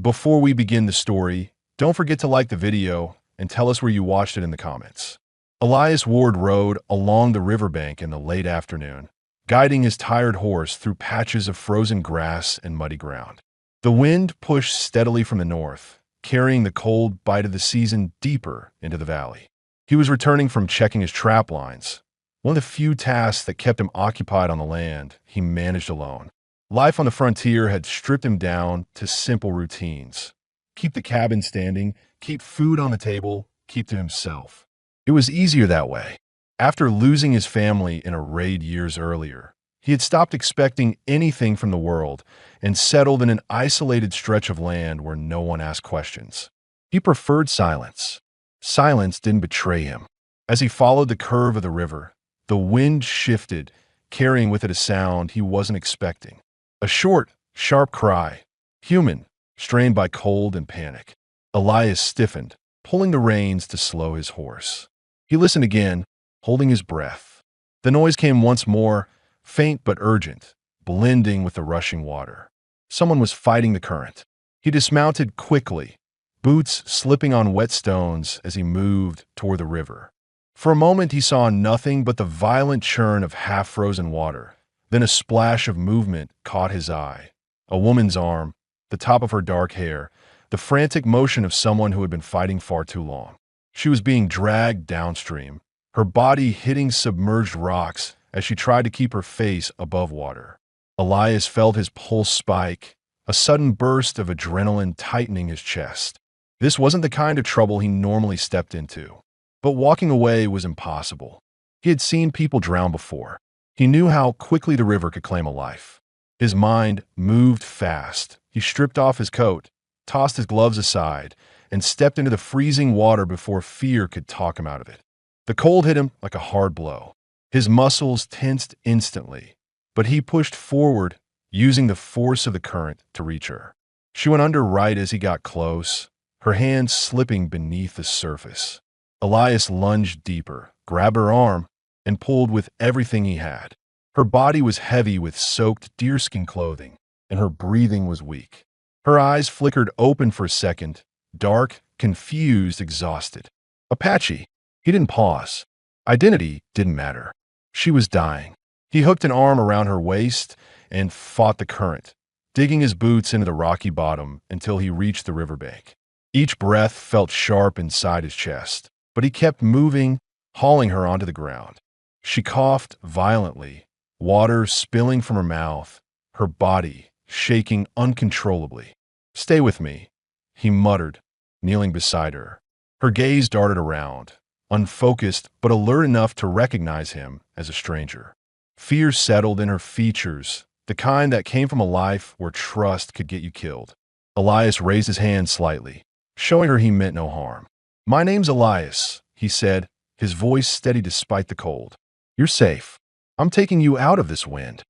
Before we begin the story, don't forget to like the video and tell us where you watched it in the comments. Elias Ward rode along the riverbank in the late afternoon, guiding his tired horse through patches of frozen grass and muddy ground. The wind pushed steadily from the north, carrying the cold bite of the season deeper into the valley. He was returning from checking his trap lines, one of the few tasks that kept him occupied on the land he managed alone. Life on the frontier had stripped him down to simple routines. Keep the cabin standing, keep food on the table, keep to himself. It was easier that way. After losing his family in a raid years earlier, he had stopped expecting anything from the world and settled in an isolated stretch of land where no one asked questions. He preferred silence. Silence didn't betray him. As he followed the curve of the river, the wind shifted, carrying with it a sound he wasn't expecting. A short, sharp cry, human, strained by cold and panic. Elias stiffened, pulling the reins to slow his horse. He listened again, holding his breath. The noise came once more, faint but urgent, blending with the rushing water. Someone was fighting the current. He dismounted quickly, boots slipping on wet stones as he moved toward the river. For a moment he saw nothing but the violent churn of half-frozen water. Then a splash of movement caught his eye. A woman's arm, the top of her dark hair, the frantic motion of someone who had been fighting far too long. She was being dragged downstream, her body hitting submerged rocks as she tried to keep her face above water. Elias felt his pulse spike, a sudden burst of adrenaline tightening his chest. This wasn't the kind of trouble he normally stepped into. But walking away was impossible. He had seen people drown before. He knew how quickly the river could claim a life. His mind moved fast. He stripped off his coat, tossed his gloves aside, and stepped into the freezing water before fear could talk him out of it. The cold hit him like a hard blow. His muscles tensed instantly, but he pushed forward, using the force of the current to reach her. She went under right as he got close, her hands slipping beneath the surface. Elias lunged deeper, grabbed her arm, and pulled with everything he had. Her body was heavy with soaked deerskin clothing, and her breathing was weak. Her eyes flickered open for a second, dark, confused, exhausted. Apache. He didn't pause. Identity didn't matter. She was dying. He hooked an arm around her waist and fought the current, digging his boots into the rocky bottom until he reached the riverbank. Each breath felt sharp inside his chest, but he kept moving, hauling her onto the ground. She coughed violently, water spilling from her mouth, her body shaking uncontrollably. "Stay with me," he muttered, kneeling beside her. Her gaze darted around, unfocused but alert enough to recognize him as a stranger. Fear settled in her features, the kind that came from a life where trust could get you killed. Elias raised his hand slightly, showing her he meant no harm. "My name's Elias," he said, his voice steady despite the cold. "You're safe. I'm taking you out of this wind."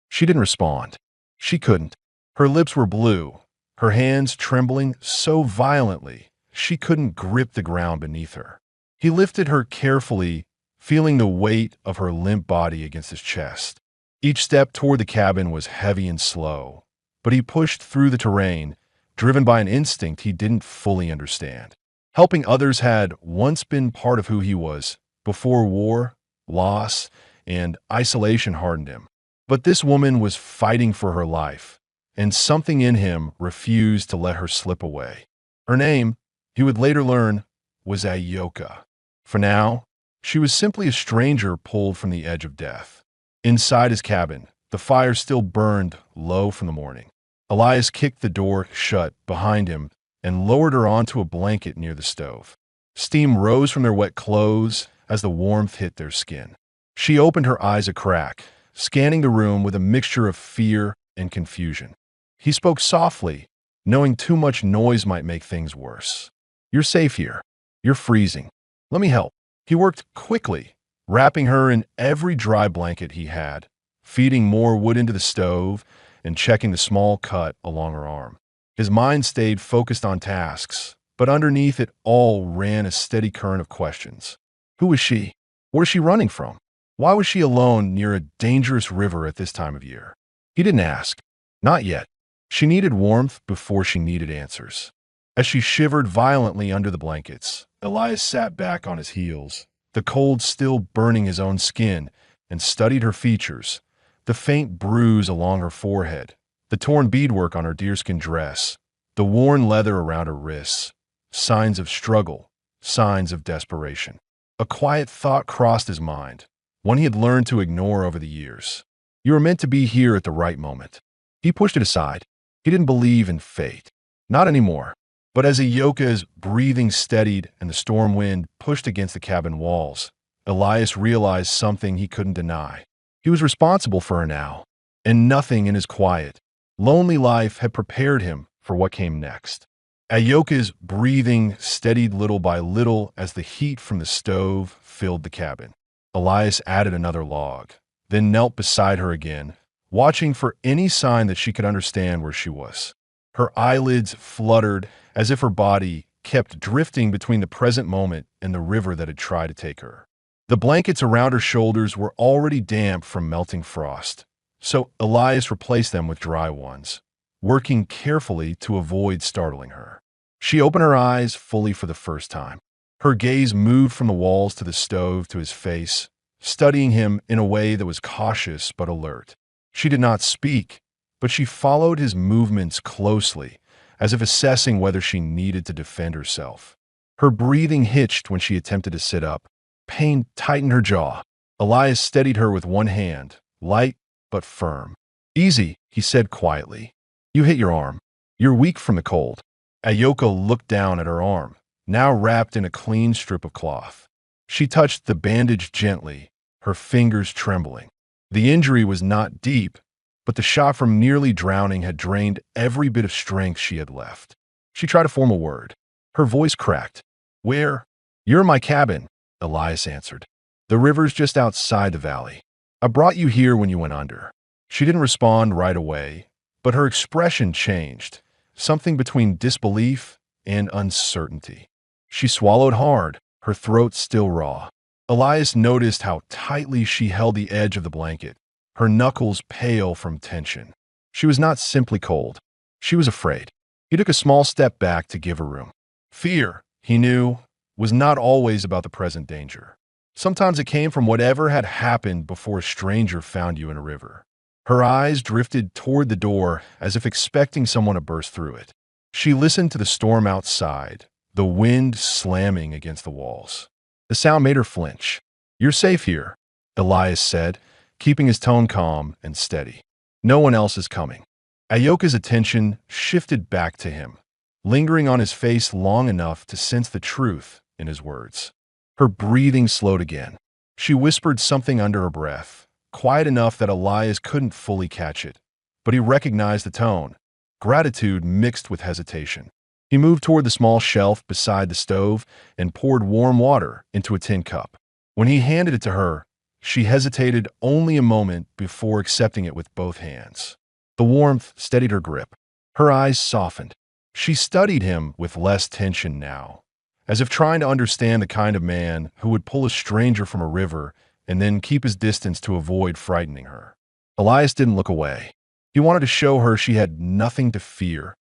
She didn't respond. She couldn't. Her lips were blue, her hands trembling so violently she couldn't grip the ground beneath her. He lifted her carefully, feeling the weight of her limp body against his chest. Each step toward the cabin was heavy and slow, but he pushed through the terrain, driven by an instinct he didn't fully understand. Helping others had once been part of who he was, before war, loss, and isolation hardened him. But this woman was fighting for her life, and something in him refused to let her slip away. Her name, he would later learn, was Ayoka. For now, she was simply a stranger pulled from the edge of death. Inside his cabin, the fire still burned low from the morning. Elias kicked the door shut behind him and lowered her onto a blanket near the stove. Steam rose from their wet clothes as the warmth hit their skin. She opened her eyes a crack, scanning the room with a mixture of fear and confusion. He spoke softly, knowing too much noise might make things worse. "You're safe here. You're freezing. Let me help." He worked quickly, wrapping her in every dry blanket he had, feeding more wood into the stove, and checking the small cut along her arm. His mind stayed focused on tasks, but underneath it all ran a steady current of questions. Who was she? Where was she running from? Why was she alone near a dangerous river at this time of year? He didn't ask. Not yet. She needed warmth before she needed answers. As she shivered violently under the blankets, Elias sat back on his heels, the cold still burning his own skin, and studied her features, the faint bruise along her forehead, the torn beadwork on her deerskin dress, the worn leather around her wrists, signs of struggle, signs of desperation. A quiet thought crossed his mind, one he had learned to ignore over the years. You were meant to be here at the right moment. He pushed it aside. He didn't believe in fate. Not anymore. But as Ioka's breathing steadied and the storm wind pushed against the cabin walls, Elias realized something he couldn't deny. He was responsible for her now, and nothing in his quiet, lonely life had prepared him for what came next. Ioka's breathing steadied little by little as the heat from the stove filled the cabin. Elias added another log, then knelt beside her again, watching for any sign that she could understand where she was. Her eyelids fluttered as if her body kept drifting between the present moment and the river that had tried to take her. The blankets around her shoulders were already damp from melting frost, so Elias replaced them with dry ones, working carefully to avoid startling her. She opened her eyes fully for the first time. Her gaze moved from the walls to the stove to his face, studying him in a way that was cautious but alert. She did not speak, but she followed his movements closely, as if assessing whether she needed to defend herself. Her breathing hitched when she attempted to sit up. Pain tightened her jaw. Elias steadied her with one hand, light but firm. "Easy," he said quietly. "You hit your arm. You're weak from the cold." Ioka looked down at her arm, now wrapped in a clean strip of cloth. She touched the bandage gently, her fingers trembling. The injury was not deep, but the shot from nearly drowning had drained every bit of strength she had left. She tried to form a word. Her voice cracked. "Where?" "You're in my cabin," Elias answered. "The river's just outside the valley. I brought you here when you went under." She didn't respond right away, but her expression changed, something between disbelief and uncertainty. She swallowed hard, her throat still raw. Elias noticed how tightly she held the edge of the blanket, her knuckles pale from tension. She was not simply cold. She was afraid. He took a small step back to give her room. Fear, he knew, was not always about the present danger. Sometimes it came from whatever had happened before a stranger found you in a river. Her eyes drifted toward the door as if expecting someone to burst through it. She listened to the storm outside, the wind slamming against the walls. The sound made her flinch. "You're safe here," Elias said, keeping his tone calm and steady. "No one else is coming." Ioka's attention shifted back to him, lingering on his face long enough to sense the truth in his words. Her breathing slowed again. She whispered something under her breath, quiet enough that Elias couldn't fully catch it, but he recognized the tone, gratitude mixed with hesitation. He moved toward the small shelf beside the stove and poured warm water into a tin cup. When he handed it to her, she hesitated only a moment before accepting it with both hands. The warmth steadied her grip. Her eyes softened. She studied him with less tension now, as if trying to understand the kind of man who would pull a stranger from a river and then keep his distance to avoid frightening her. Elias didn't look away. He wanted to show her she had nothing to fear,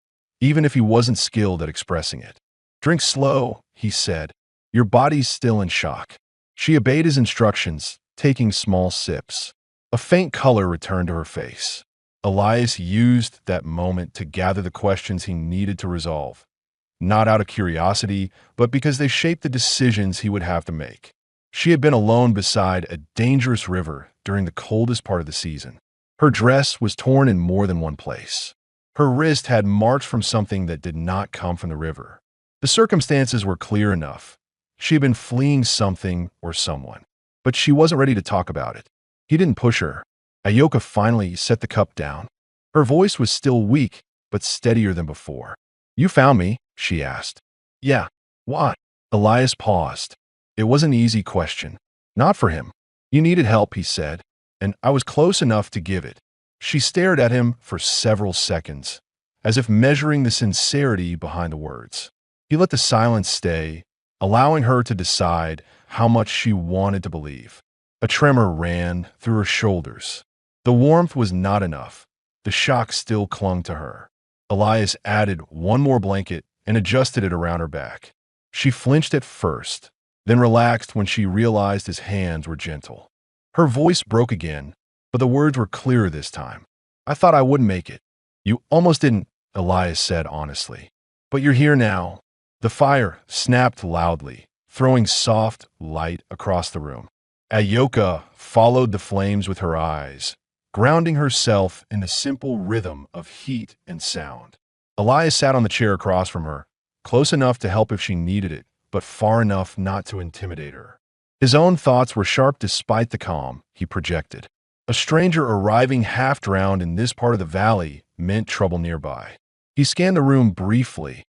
even if he wasn't skilled at expressing it. "Drink slow," he said. "Your body's still in shock." She obeyed his instructions, taking small sips. A faint color returned to her face. Elias used that moment to gather the questions he needed to resolve, not out of curiosity, but because they shaped the decisions he would have to make. She had been alone beside a dangerous river during the coldest part of the season. Her dress was torn in more than one place. Her wrist had marks from something that did not come from the river. The circumstances were clear enough. She had been fleeing something or someone, but she wasn't ready to talk about it. He didn't push her. Ioka finally set the cup down. Her voice was still weak, but steadier than before. "You found me?" she asked. "Yeah. Why?" Elias paused. It was an easy question. Not for him. "You needed help," he said, "and I was close enough to give it." She stared at him for several seconds, as if measuring the sincerity behind the words. He let the silence stay, allowing her to decide how much she wanted to believe. A tremor ran through her shoulders. The warmth was not enough. The shock still clung to her. Elias added one more blanket and adjusted it around her back. She flinched at first, then relaxed when she realized his hands were gentle. Her voice broke again, but the words were clearer this time. "I thought I wouldn't make it." "You almost didn't," Elias said honestly. "But you're here now." The fire snapped loudly, throwing soft light across the room. Ayoka followed the flames with her eyes, grounding herself in the simple rhythm of heat and sound. Elias sat on the chair across from her, close enough to help if she needed it, but far enough not to intimidate her. His own thoughts were sharp despite the calm he projected. A stranger arriving half-drowned in this part of the valley meant trouble nearby. He scanned the room briefly.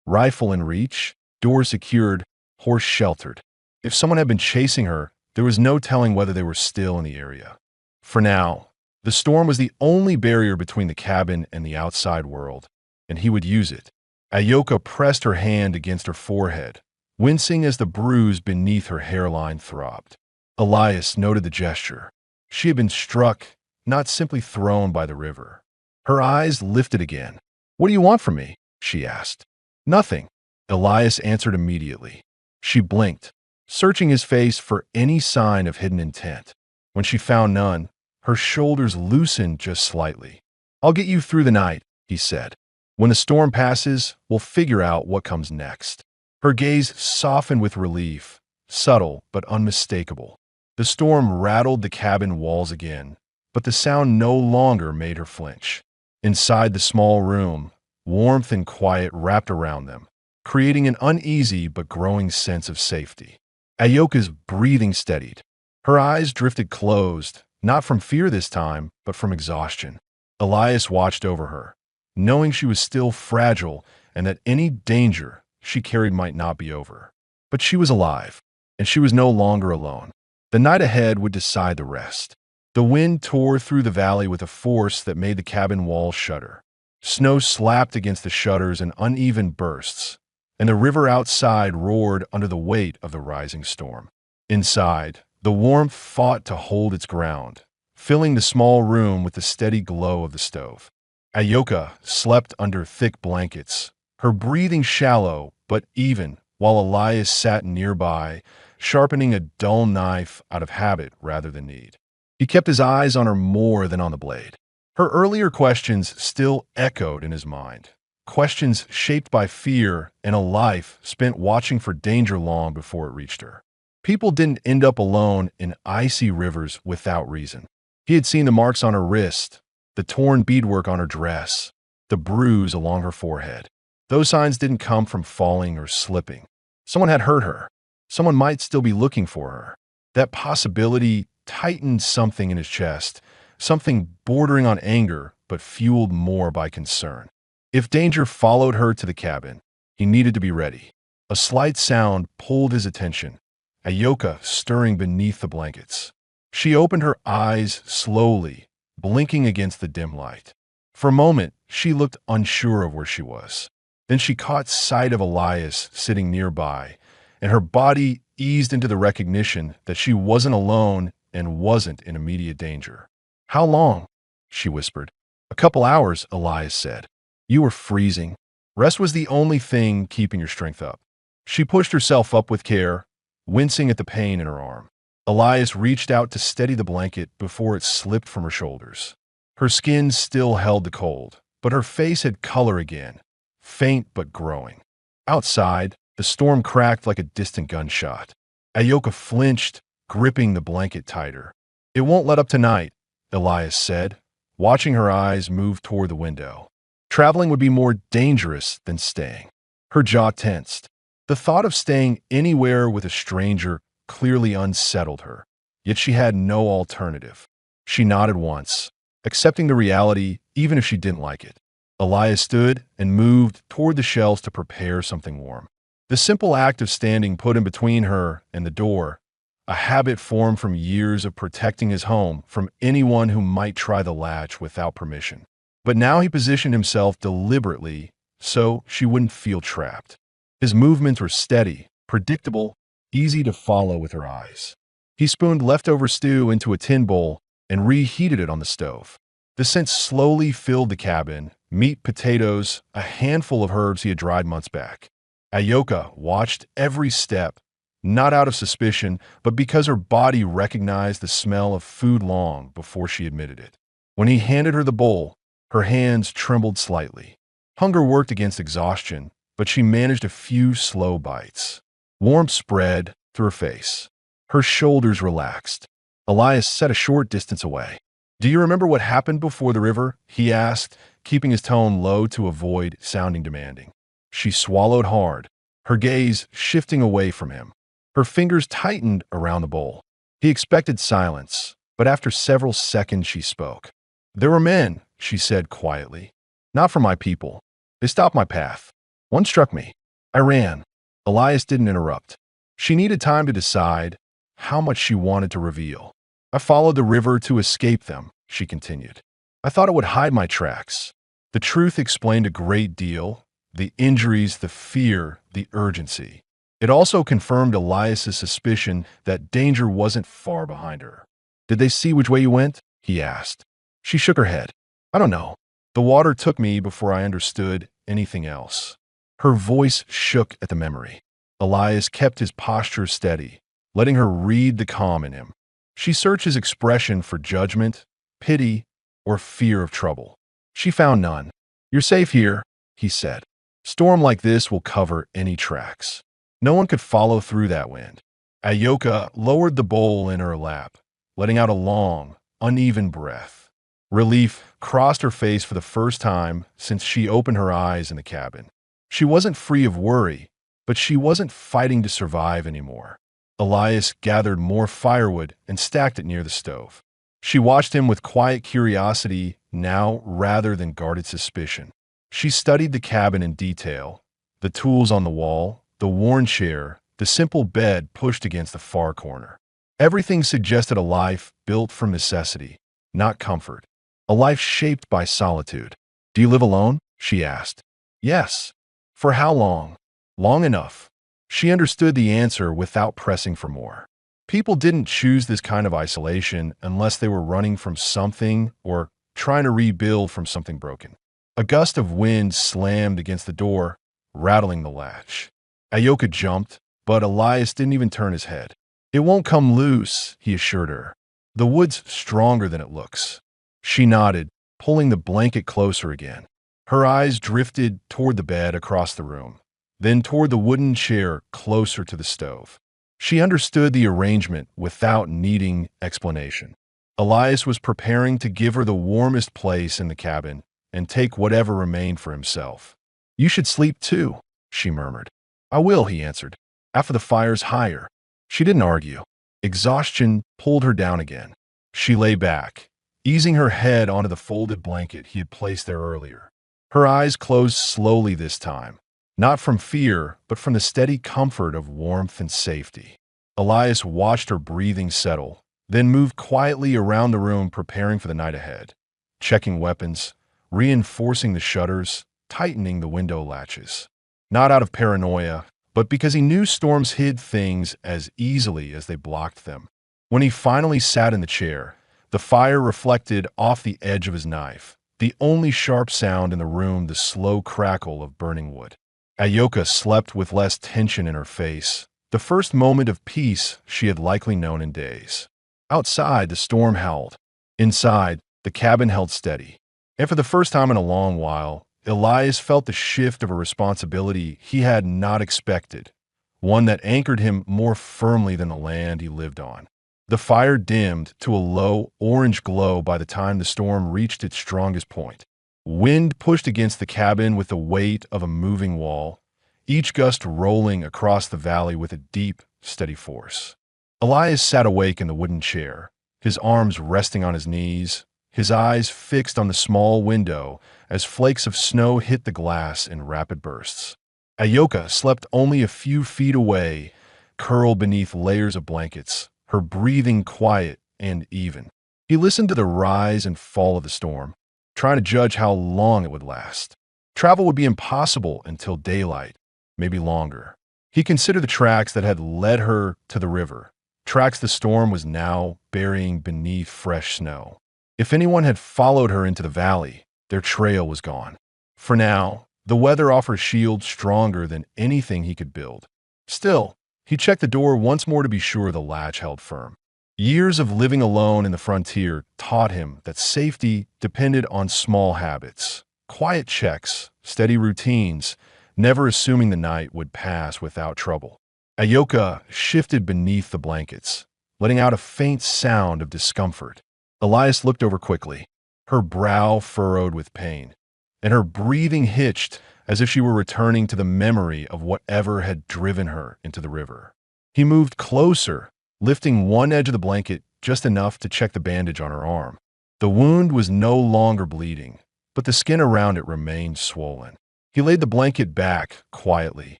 Rifle in reach, door secured, horse sheltered. If someone had been chasing her, there was no telling whether they were still in the area. For now, the storm was the only barrier between the cabin and the outside world, and he would use it. Ayoka pressed her hand against her forehead, wincing as the bruise beneath her hairline throbbed. Elias noted the gesture. She had been struck, not simply thrown by the river. Her eyes lifted again. "What do you want from me?" she asked. "Nothing," Elias answered immediately. She blinked, searching his face for any sign of hidden intent. When she found none, her shoulders loosened just slightly. "I'll get you through the night," he said. "When the storm passes, we'll figure out what comes next." Her gaze softened with relief, subtle but unmistakable. The storm rattled the cabin walls again, but the sound no longer made her flinch. Inside the small room, warmth and quiet wrapped around them, creating an uneasy but growing sense of safety. Ayoka's breathing steadied. Her eyes drifted closed, not from fear this time, but from exhaustion. Elias watched over her, knowing she was still fragile and that any danger she carried might not be over. But she was alive, and she was no longer alone. The night ahead would decide the rest. The wind tore through the valley with a force that made the cabin walls shudder. Snow slapped against the shutters in uneven bursts, and the river outside roared under the weight of the rising storm. Inside, the warmth fought to hold its ground, filling the small room with the steady glow of the stove. Ayoka slept under thick blankets, her breathing shallow but even, while Elias sat nearby, sharpening a dull knife out of habit rather than need. He kept his eyes on her more than on the blade. Her earlier questions still echoed in his mind, questions shaped by fear and a life spent watching for danger long before it reached her. People didn't end up alone in icy rivers without reason. He had seen the marks on her wrist, the torn beadwork on her dress, the bruise along her forehead. Those signs didn't come from falling or slipping. Someone had hurt her. Someone might still be looking for her. That possibility tightened something in his chest, something bordering on anger but fueled more by concern. If danger followed her to the cabin, he needed to be ready. A slight sound pulled his attention, Ayoka stirring beneath the blankets. She opened her eyes slowly, blinking against the dim light. For a moment, she looked unsure of where she was. Then she caught sight of Elias sitting nearby, and her body eased into the recognition that she wasn't alone and wasn't in immediate danger. "How long?" she whispered. "A couple hours," Elias said. "You were freezing. Rest was the only thing keeping your strength up." She pushed herself up with care, wincing at the pain in her arm. Elias reached out to steady the blanket before it slipped from her shoulders. Her skin still held the cold, but her face had color again, faint but growing. Outside, the storm cracked like a distant gunshot. Ayoka flinched, gripping the blanket tighter. "It won't let up tonight," Elias said, watching her eyes move toward the window. Traveling would be more dangerous than staying. Her jaw tensed. The thought of staying anywhere with a stranger clearly unsettled her, yet she had no alternative. She nodded once, accepting the reality even if she didn't like it. Elias stood and moved toward the shelves to prepare something warm. The simple act of standing put him between her and the door, a habit formed from years of protecting his home from anyone who might try the latch without permission. But now he positioned himself deliberately so she wouldn't feel trapped. His movements were steady, predictable, easy to follow with her eyes. He spooned leftover stew into a tin bowl and reheated it on the stove. The scent slowly filled the cabin, meat, potatoes, a handful of herbs he had dried months back. Ayoka watched every step, not out of suspicion, but because her body recognized the smell of food long before she admitted it. When he handed her the bowl, her hands trembled slightly. Hunger worked against exhaustion, but she managed a few slow bites. Warmth spread through her face. Her shoulders relaxed. Elias sat a short distance away. "Do you remember what happened before the river?" he asked, keeping his tone low to avoid sounding demanding. She swallowed hard, her gaze shifting away from him. Her fingers tightened around the bowl. He expected silence, but after several seconds she spoke. "There were men," she said quietly. "Not from my people. They stopped my path. One struck me. I ran." Elias didn't interrupt. She needed time to decide how much she wanted to reveal. "I followed the river to escape them," she continued. "I thought it would hide my tracks." The truth explained a great deal: the injuries, the fear, the urgency. It also confirmed Elias's suspicion that danger wasn't far behind her. "Did they see which way you went?" he asked. She shook her head. "I don't know. The water took me before I understood anything else." Her voice shook at the memory. Elias kept his posture steady, letting her read the calm in him. She searched his expression for judgment, pity, or fear of trouble. She found none. "You're safe here," he said. "Storm like this will cover any tracks. No one could follow through that wind." Ayoka lowered the bowl in her lap, letting out a long, uneven breath. Relief crossed her face for the first time since she opened her eyes in the cabin. She wasn't free of worry, but she wasn't fighting to survive anymore. Elias gathered more firewood and stacked it near the stove. She watched him with quiet curiosity now rather than guarded suspicion. She studied the cabin in detail: the tools on the wall, the worn chair, the simple bed pushed against the far corner. Everything suggested a life built from necessity, not comfort. A life shaped by solitude. "Do you live alone?" she asked. "Yes." "For how long?" "Long enough." She understood the answer without pressing for more. People didn't choose this kind of isolation unless they were running from something or trying to rebuild from something broken. A gust of wind slammed against the door, rattling the latch. Ayoka jumped, but Elias didn't even turn his head. "It won't come loose," he assured her. "The wood's stronger than it looks." She nodded, pulling the blanket closer again. Her eyes drifted toward the bed across the room, then toward the wooden chair closer to the stove. She understood the arrangement without needing explanation. Elias was preparing to give her the warmest place in the cabin and take whatever remained for himself. "You should sleep too," she murmured. "I will," he answered. "After the fire's higher." She didn't argue. Exhaustion pulled her down again. She lay back, easing her head onto the folded blanket he had placed there earlier. Her eyes closed slowly this time, not from fear, but from the steady comfort of warmth and safety. Elias watched her breathing settle, then moved quietly around the room preparing for the night ahead, checking weapons, reinforcing the shutters, tightening the window latches. Not out of paranoia, but because he knew storms hid things as easily as they blocked them. When he finally sat in the chair, the fire reflected off the edge of his knife, the only sharp sound in the room the slow crackle of burning wood. Ayoka slept with less tension in her face, the first moment of peace she had likely known in days. Outside, the storm howled. Inside, the cabin held steady. And for the first time in a long while, Elias felt the shift of a responsibility he had not expected, one that anchored him more firmly than the land he lived on. The fire dimmed to a low orange glow by the time the storm reached its strongest point. Wind pushed against the cabin with the weight of a moving wall, each gust rolling across the valley with a deep, steady force. Elias sat awake in the wooden chair, his arms resting on his knees, his eyes fixed on the small window as flakes of snow hit the glass in rapid bursts. Ayoka slept only a few feet away, curled beneath layers of blankets, her breathing quiet and even. He listened to the rise and fall of the storm, trying to judge how long it would last. Travel would be impossible until daylight, maybe longer. He considered the tracks that had led her to the river, tracks the storm was now burying beneath fresh snow. If anyone had followed her into the valley, their trail was gone. For now, the weather offered shield stronger than anything he could build. Still, he checked the door once more to be sure the latch held firm. Years of living alone in the frontier taught him that safety depended on small habits, quiet checks, steady routines, never assuming the night would pass without trouble. Ayoka shifted beneath the blankets, letting out a faint sound of discomfort. Elias looked over quickly, her brow furrowed with pain, and her breathing hitched as if she were returning to the memory of whatever had driven her into the river. He moved closer, lifting one edge of the blanket just enough to check the bandage on her arm. The wound was no longer bleeding, but the skin around it remained swollen. He laid the blanket back quietly,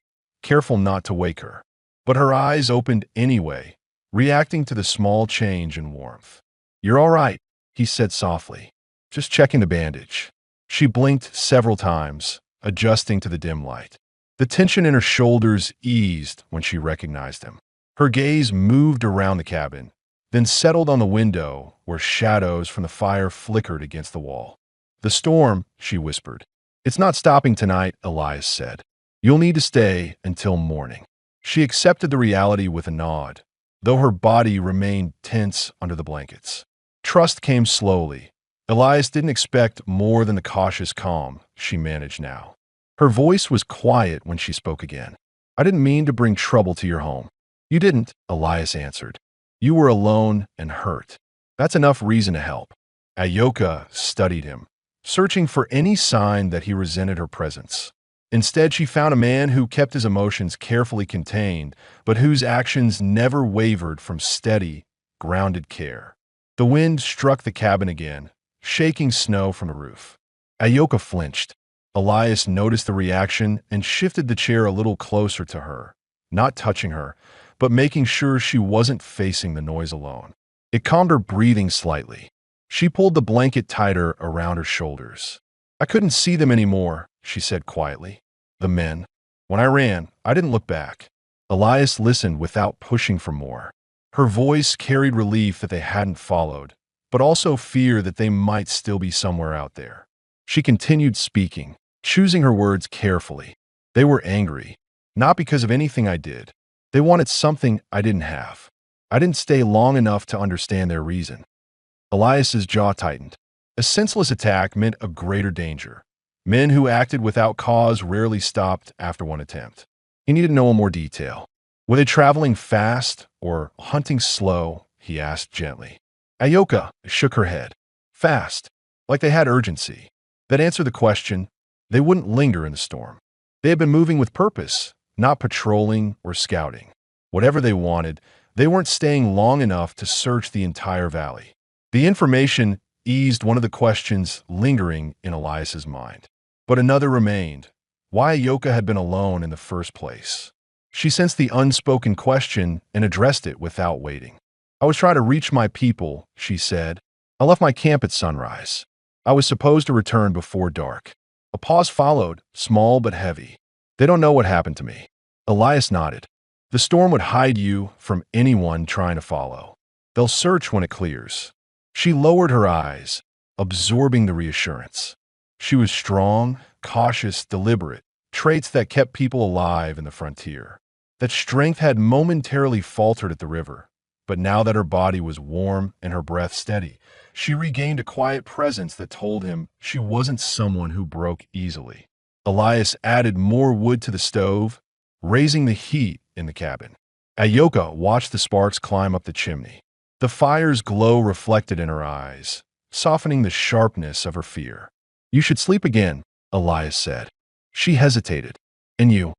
careful not to wake her. But her eyes opened anyway, reacting to the small change in warmth. "You're all right," he said softly, "just checking the bandage." She blinked several times, adjusting to the dim light. The tension in her shoulders eased when she recognized him. Her gaze moved around the cabin, then settled on the window where shadows from the fire flickered against the wall. "The storm," she whispered. "It's not stopping tonight," Elias said. "You'll need to stay until morning." She accepted the reality with a nod, though her body remained tense under the blankets. Trust came slowly. Elias didn't expect more than the cautious calm she managed now. Her voice was quiet when she spoke again. "I didn't mean to bring trouble to your home." "You didn't," Elias answered. "You were alone and hurt. That's enough reason to help." Ayoka studied him, searching for any sign that he resented her presence. Instead, she found a man who kept his emotions carefully contained, but whose actions never wavered from steady, grounded care. The wind struck the cabin again, shaking snow from the roof. Ayoka flinched. Elias noticed the reaction and shifted the chair a little closer to her, not touching her, but making sure she wasn't facing the noise alone. It calmed her breathing slightly. She pulled the blanket tighter around her shoulders. "I couldn't see them anymore," she said quietly. "The men. When I ran, I didn't look back." Elias listened without pushing for more. Her voice carried relief that they hadn't followed, but also fear that they might still be somewhere out there. She continued speaking, choosing her words carefully. "They were angry, not because of anything I did. They wanted something I didn't have. I didn't stay long enough to understand their reason." Elias's jaw tightened. A senseless attack meant a greater danger. Men who acted without cause rarely stopped after one attempt. He needed to know more detail. "Were they traveling fast or hunting slow?" he asked gently. Ayoka shook her head. "Fast, like they had urgency." That answered the question. They wouldn't linger in the storm. They had been moving with purpose, not patrolling or scouting. Whatever they wanted, they weren't staying long enough to search the entire valley. The information eased one of the questions lingering in Elias's mind. But another remained. Why Ayoka had been alone in the first place. She sensed the unspoken question and addressed it without waiting. "I was trying to reach my people," she said. "I left my camp at sunrise. I was supposed to return before dark." A pause followed, small but heavy. "They don't know what happened to me." Elias nodded. "The storm would hide you from anyone trying to follow. They'll search when it clears." She lowered her eyes, absorbing the reassurance. She was strong, cautious, deliberate, traits that kept people alive in the frontier. That strength had momentarily faltered at the river, but now that her body was warm and her breath steady, she regained a quiet presence that told him she wasn't someone who broke easily. Elias added more wood to the stove, raising the heat in the cabin. Ayoka watched the sparks climb up the chimney. The fire's glow reflected in her eyes, softening the sharpness of her fear. "You should sleep again," Elias said. She hesitated. "And you?"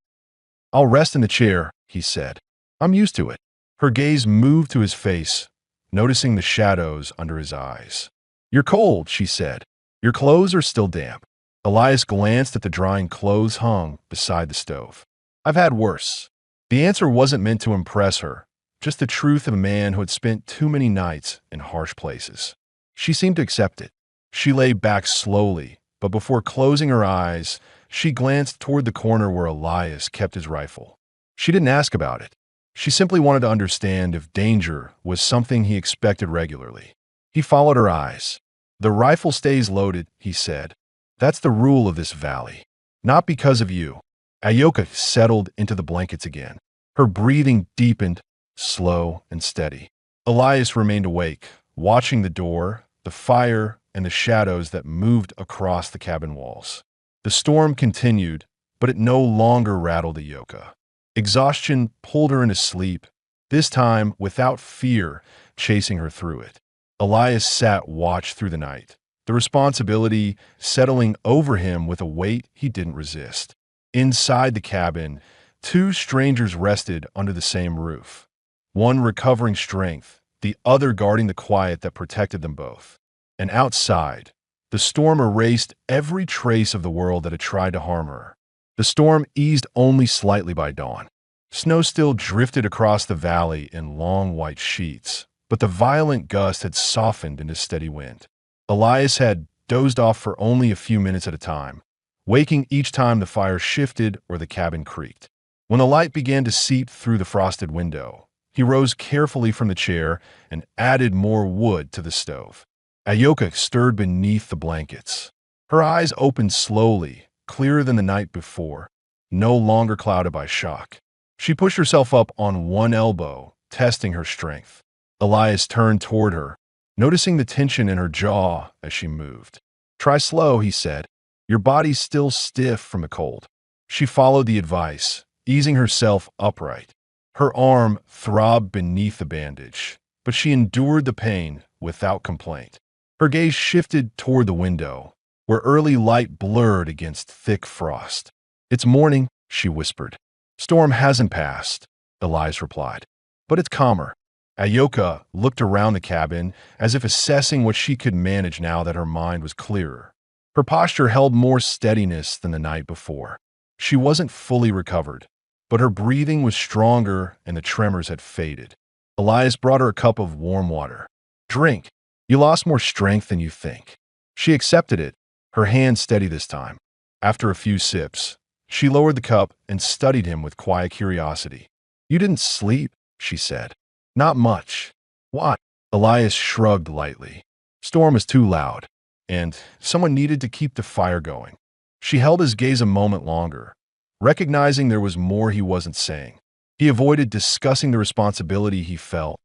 "I'll rest in the chair," he said. "I'm used to it." Her gaze moved to his face, noticing the shadows under his eyes. "You're cold," she said. "Your clothes are still damp." Elias glanced at the drying clothes hung beside the stove. "I've had worse." The answer wasn't meant to impress her, just the truth of a man who had spent too many nights in harsh places. She seemed to accept it. She lay back slowly, but before closing her eyes, she glanced toward the corner where Elias kept his rifle. She didn't ask about it. She simply wanted to understand if danger was something he expected regularly. He followed her eyes. "The rifle stays loaded," he said. That's the rule of this valley. Not because of you. Ayoka settled into the blankets again. Her breathing deepened, slow and steady. Elias remained awake, watching the door, the fire, and the shadows that moved across the cabin walls. The storm continued, but it no longer rattled Ayoka. Exhaustion pulled her into sleep, this time without fear chasing her through it. Elias sat watch through the night, the responsibility settling over him with a weight he didn't resist. Inside the cabin, two strangers rested under the same roof, one recovering strength, the other guarding the quiet that protected them both. And outside, the storm erased every trace of the world that had tried to harm her. The storm eased only slightly by dawn. Snow still drifted across the valley in long white sheets, but the violent gust had softened into steady wind. Elias had dozed off for only a few minutes at a time, waking each time the fire shifted or the cabin creaked. When the light began to seep through the frosted window, he rose carefully from the chair and added more wood to the stove. Ayoka stirred beneath the blankets. Her eyes opened slowly, clearer than the night before, no longer clouded by shock. She pushed herself up on one elbow, testing her strength. Elias turned toward her, noticing the tension in her jaw as she moved. "Try slow," he said. "Your body's still stiff from the cold." She followed the advice, easing herself upright. Her arm throbbed beneath the bandage, but she endured the pain without complaint. Her gaze shifted toward the window, where early light blurred against thick frost. "It's morning," she whispered. "Storm hasn't passed," Elias replied, "but it's calmer." Ayoka looked around the cabin as if assessing what she could manage now that her mind was clearer. Her posture held more steadiness than the night before. She wasn't fully recovered, but her breathing was stronger and the tremors had faded. Elias brought her a cup of warm water. "Drink. You lost more strength than you think." She accepted it, her hand steady this time. After a few sips, she lowered the cup and studied him with quiet curiosity. "You didn't sleep," she said. "Not much." "Why?" Elias shrugged lightly. "Storm was too loud, and someone needed to keep the fire going." She held his gaze a moment longer, recognizing there was more he wasn't saying. He avoided discussing the responsibility he felt,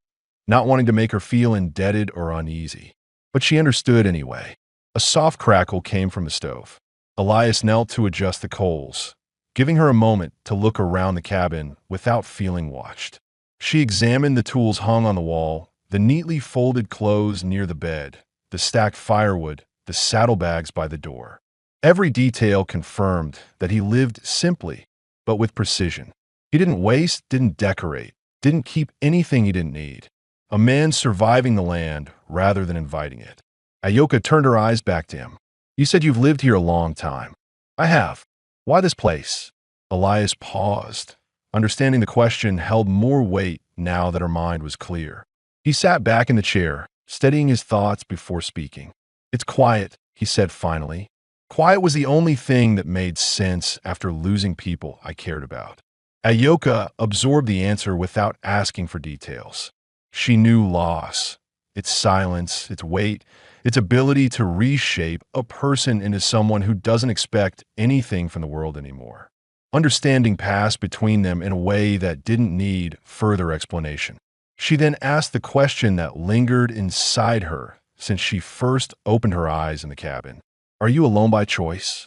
not wanting to make her feel indebted or uneasy. But she understood anyway. A soft crackle came from the stove. Elias knelt to adjust the coals, giving her a moment to look around the cabin without feeling watched. She examined the tools hung on the wall, the neatly folded clothes near the bed, the stacked firewood, the saddlebags by the door. Every detail confirmed that he lived simply, but with precision. He didn't waste, didn't decorate, didn't keep anything he didn't need. A man surviving the land rather than inviting it. Ayoka turned her eyes back to him. "You said you've lived here a long time." "I have." "Why this place?" Elias paused. Understanding the question held more weight now that her mind was clear. He sat back in the chair, steadying his thoughts before speaking. "It's quiet," he said finally. "Quiet was the only thing that made sense after losing people I cared about." Ayoka absorbed the answer without asking for details. She knew loss, its silence, its weight, its ability to reshape a person into someone who doesn't expect anything from the world anymore. Understanding passed between them in a way that didn't need further explanation. She then asked the question that lingered inside her since she first opened her eyes in the cabin. "Are you alone by choice?"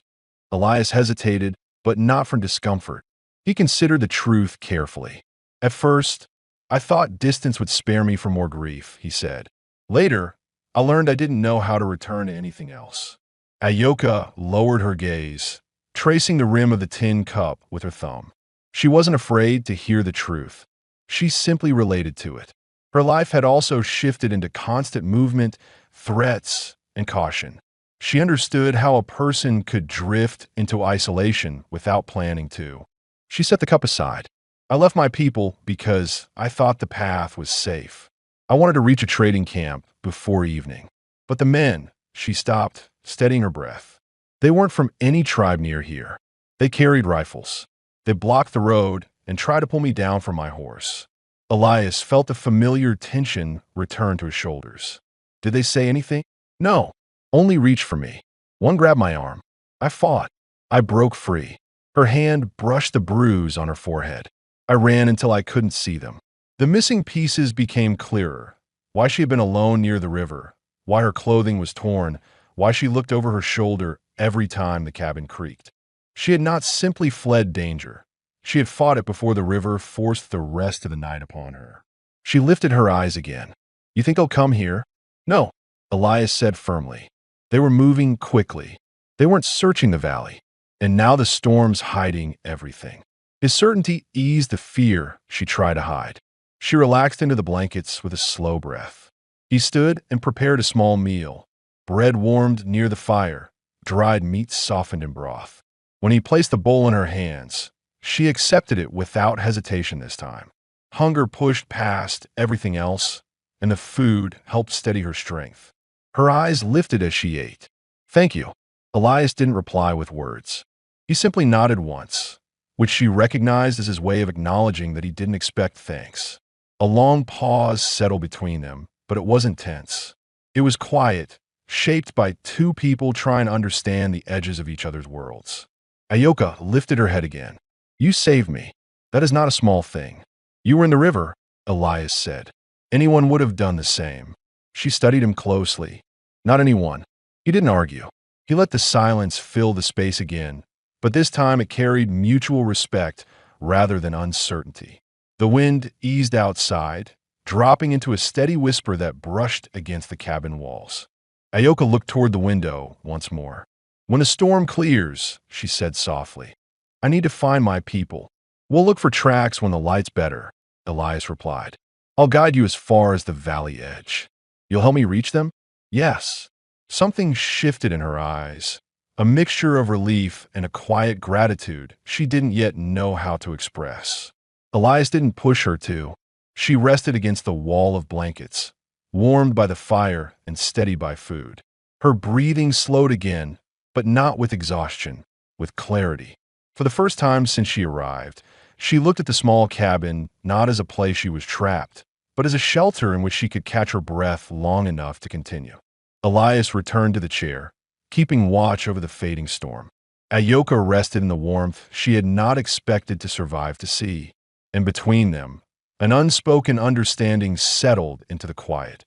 Elias hesitated, but not from discomfort. He considered the truth carefully. "At first, I thought distance would spare me from more grief," he said. "Later, I learned I didn't know how to return to anything else." Ayoka lowered her gaze, tracing the rim of the tin cup with her thumb. She wasn't afraid to hear the truth. She simply related to it. Her life had also shifted into constant movement, threats, and caution. She understood how a person could drift into isolation without planning to. She set the cup aside. "I left my people because I thought the path was safe. I wanted to reach a trading camp before evening. But the men," she stopped, steadying her breath. "They weren't from any tribe near here. They carried rifles. They blocked the road and tried to pull me down from my horse." Elias felt the familiar tension return to his shoulders. "Did they say anything?" "No. Only reach for me. One grabbed my arm. I fought. I broke free. Her hand brushed the bruise on her forehead. I ran until I couldn't see them. The missing pieces became clearer. Why she had been alone near the river, why her clothing was torn, why she looked over her shoulder every time the cabin creaked. She had not simply fled danger. She had fought it before the river forced the rest of the night upon her. She lifted her eyes again. You think they'll come here? No, Elias said firmly. They were moving quickly. They weren't searching the valley. And now the storm's hiding everything. His certainty eased the fear she tried to hide. She relaxed into the blankets with a slow breath. He stood and prepared a small meal. Bread warmed near the fire, dried meat softened in broth. When he placed the bowl in her hands, she accepted it without hesitation this time. Hunger pushed past everything else, and the food helped steady her strength. Her eyes lifted as she ate. Thank you. Elias didn't reply with words. He simply nodded once, which she recognized as his way of acknowledging that he didn't expect thanks. A long pause settled between them, but it wasn't tense. It was quiet, shaped by two people trying to understand the edges of each other's worlds. Ayoka lifted her head again. You saved me. That is not a small thing. You were in the river, Elias said. Anyone would have done the same. She studied him closely. Not anyone. He didn't argue. He let the silence fill the space again, but this time it carried mutual respect rather than uncertainty. The wind eased outside, dropping into a steady whisper that brushed against the cabin walls. Ayoka looked toward the window once more. When the storm clears, she said softly, I need to find my people. We'll look for tracks when the light's better, Elias replied. I'll guide you as far as the valley edge. You'll help me reach them? Yes. Something shifted in her eyes, a mixture of relief and a quiet gratitude she didn't yet know how to express. Elias didn't push her to. She rested against the wall of blankets, warmed by the fire and steadied by food. Her breathing slowed again, but not with exhaustion, with clarity. For the first time since she arrived, she looked at the small cabin not as a place she was trapped, but as a shelter in which she could catch her breath long enough to continue. Elias returned to the chair, keeping watch over the fading storm. Ayoka rested in the warmth she had not expected to survive to see. And between them, an unspoken understanding settled into the quiet,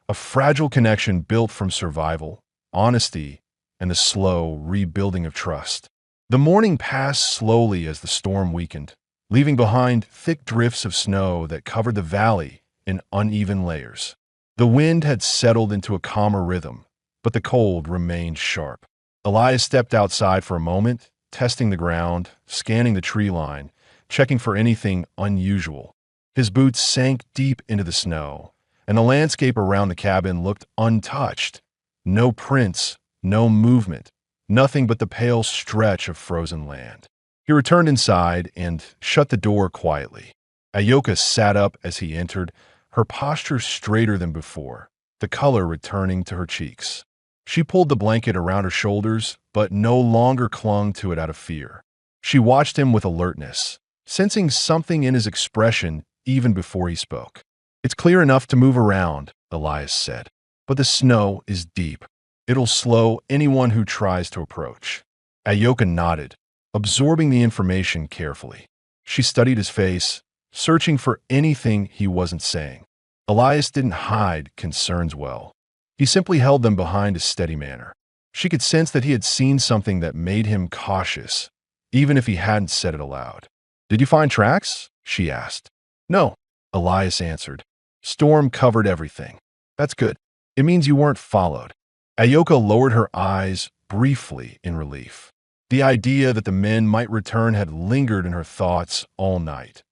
a fragile connection built from survival, honesty, and the slow rebuilding of trust. The morning passed slowly as the storm weakened, leaving behind thick drifts of snow that covered the valley in uneven layers. The wind had settled into a calmer rhythm, but the cold remained sharp. Elias stepped outside for a moment, testing the ground, scanning the tree line, checking for anything unusual. His boots sank deep into the snow, and the landscape around the cabin looked untouched. No prints, no movement, nothing but the pale stretch of frozen land. He returned inside and shut the door quietly. Ayoka sat up as he entered, her posture straighter than before, the color returning to her cheeks. She pulled the blanket around her shoulders, but no longer clung to it out of fear. She watched him with alertness, sensing something in his expression even before he spoke. It's clear enough to move around, Elias said, but the snow is deep. It'll slow anyone who tries to approach. Ayoka nodded, absorbing the information carefully. She studied his face, searching for anything he wasn't saying. Elias didn't hide concerns well. He simply held them behind a steady manner. She could sense that he had seen something that made him cautious, even if he hadn't said it aloud. Did you find tracks? She asked. No, Elias answered. Storm covered everything. That's good. It means you weren't followed. Ayoka lowered her eyes briefly in relief. The idea that the men might return had lingered in her thoughts all night.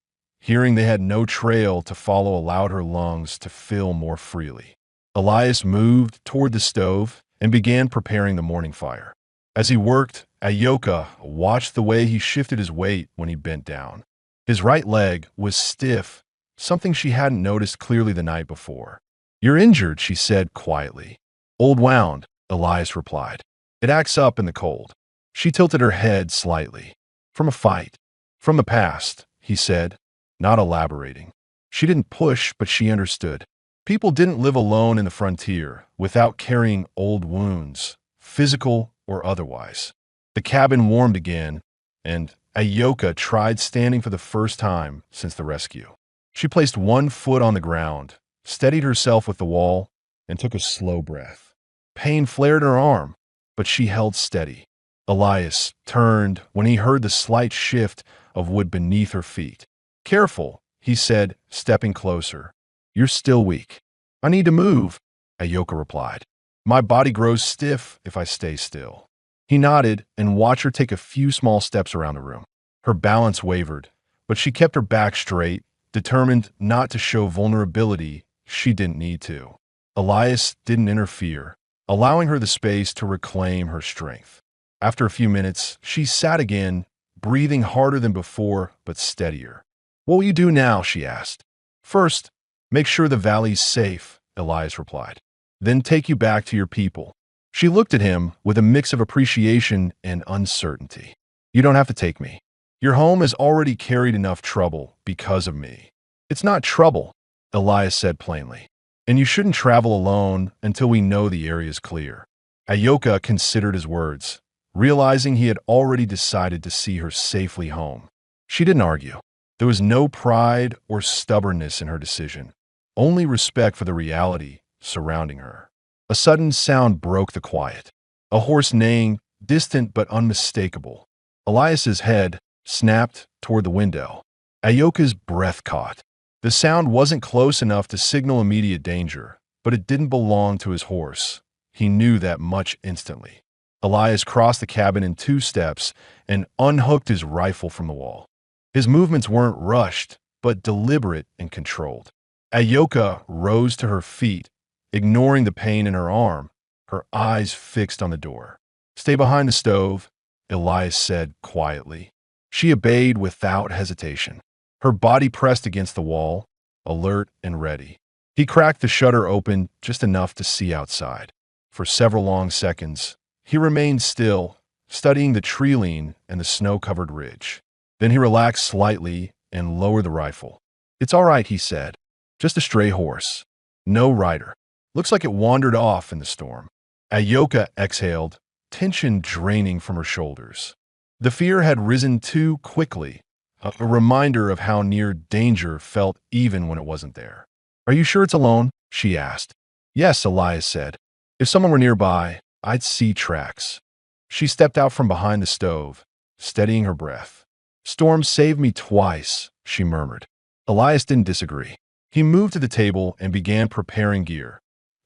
Hearing they had no trail to follow allowed her lungs to fill more freely. Elias moved toward the stove and began preparing the morning fire. As he worked, Ayoka watched the way he shifted his weight when he bent down. His right leg was stiff, something she hadn't noticed clearly the night before. You're injured, she said quietly. Old wound, Elias replied. It acts up in the cold. She tilted her head slightly. From a fight. From the past, he said, not elaborating. She didn't push, but she understood. People didn't live alone in the frontier without carrying old wounds, physical or otherwise. The cabin warmed again, and Ayoka tried standing for the first time since the rescue. She placed one foot on the ground, steadied herself with the wall, and took a slow breath. Pain flared her arm, but she held steady. Elias turned when he heard the slight shift of wood beneath her feet. "Careful," he said, stepping closer. "You're still weak." "I need to move," Ayoka replied. "My body grows stiff if I stay still." He nodded and watched her take a few small steps around the room. Her balance wavered, but she kept her back straight, determined not to show vulnerability she didn't need to. Elias didn't interfere, allowing her the space to reclaim her strength. After a few minutes, she sat again, breathing harder than before, but steadier. "What will you do now?" she asked. "First, make sure the valley's safe," Elias replied. "Then take you back to your people." She looked at him with a mix of appreciation and uncertainty. "You don't have to take me. Your home has already carried enough trouble because of me." "It's not trouble," Elias said plainly. "And you shouldn't travel alone until we know the area is clear." Ayoka considered his words, realizing he had already decided to see her safely home. She didn't argue. There was no pride or stubbornness in her decision, only respect for the reality surrounding her. A sudden sound broke the quiet. A horse neighing, distant but unmistakable. Elias's head snapped toward the window. Ayoka's breath caught. The sound wasn't close enough to signal immediate danger, but it didn't belong to his horse. He knew that much instantly. Elias crossed the cabin in 2 steps and unhooked his rifle from the wall. His movements weren't rushed, but deliberate and controlled. Ayoka rose to her feet, ignoring the pain in her arm, her eyes fixed on the door. "Stay behind the stove," Elias said quietly. She obeyed without hesitation. Her body pressed against the wall, alert and ready. He cracked the shutter open just enough to see outside. For several long seconds, he remained still, studying the tree line and the snow-covered ridge. Then he relaxed slightly and lowered the rifle. "It's all right," he said. "Just a stray horse. No rider. Looks like it wandered off in the storm." Ayoka exhaled, tension draining from her shoulders. The fear had risen too quickly, a reminder of how near danger felt even when it wasn't there. "Are you sure it's alone?" she asked. "Yes," Elias said. "If someone were nearby, I'd see tracks." She stepped out from behind the stove, steadying her breath. "Storms saved me twice," she murmured. Elias didn't disagree. He moved to the table and began preparing gear,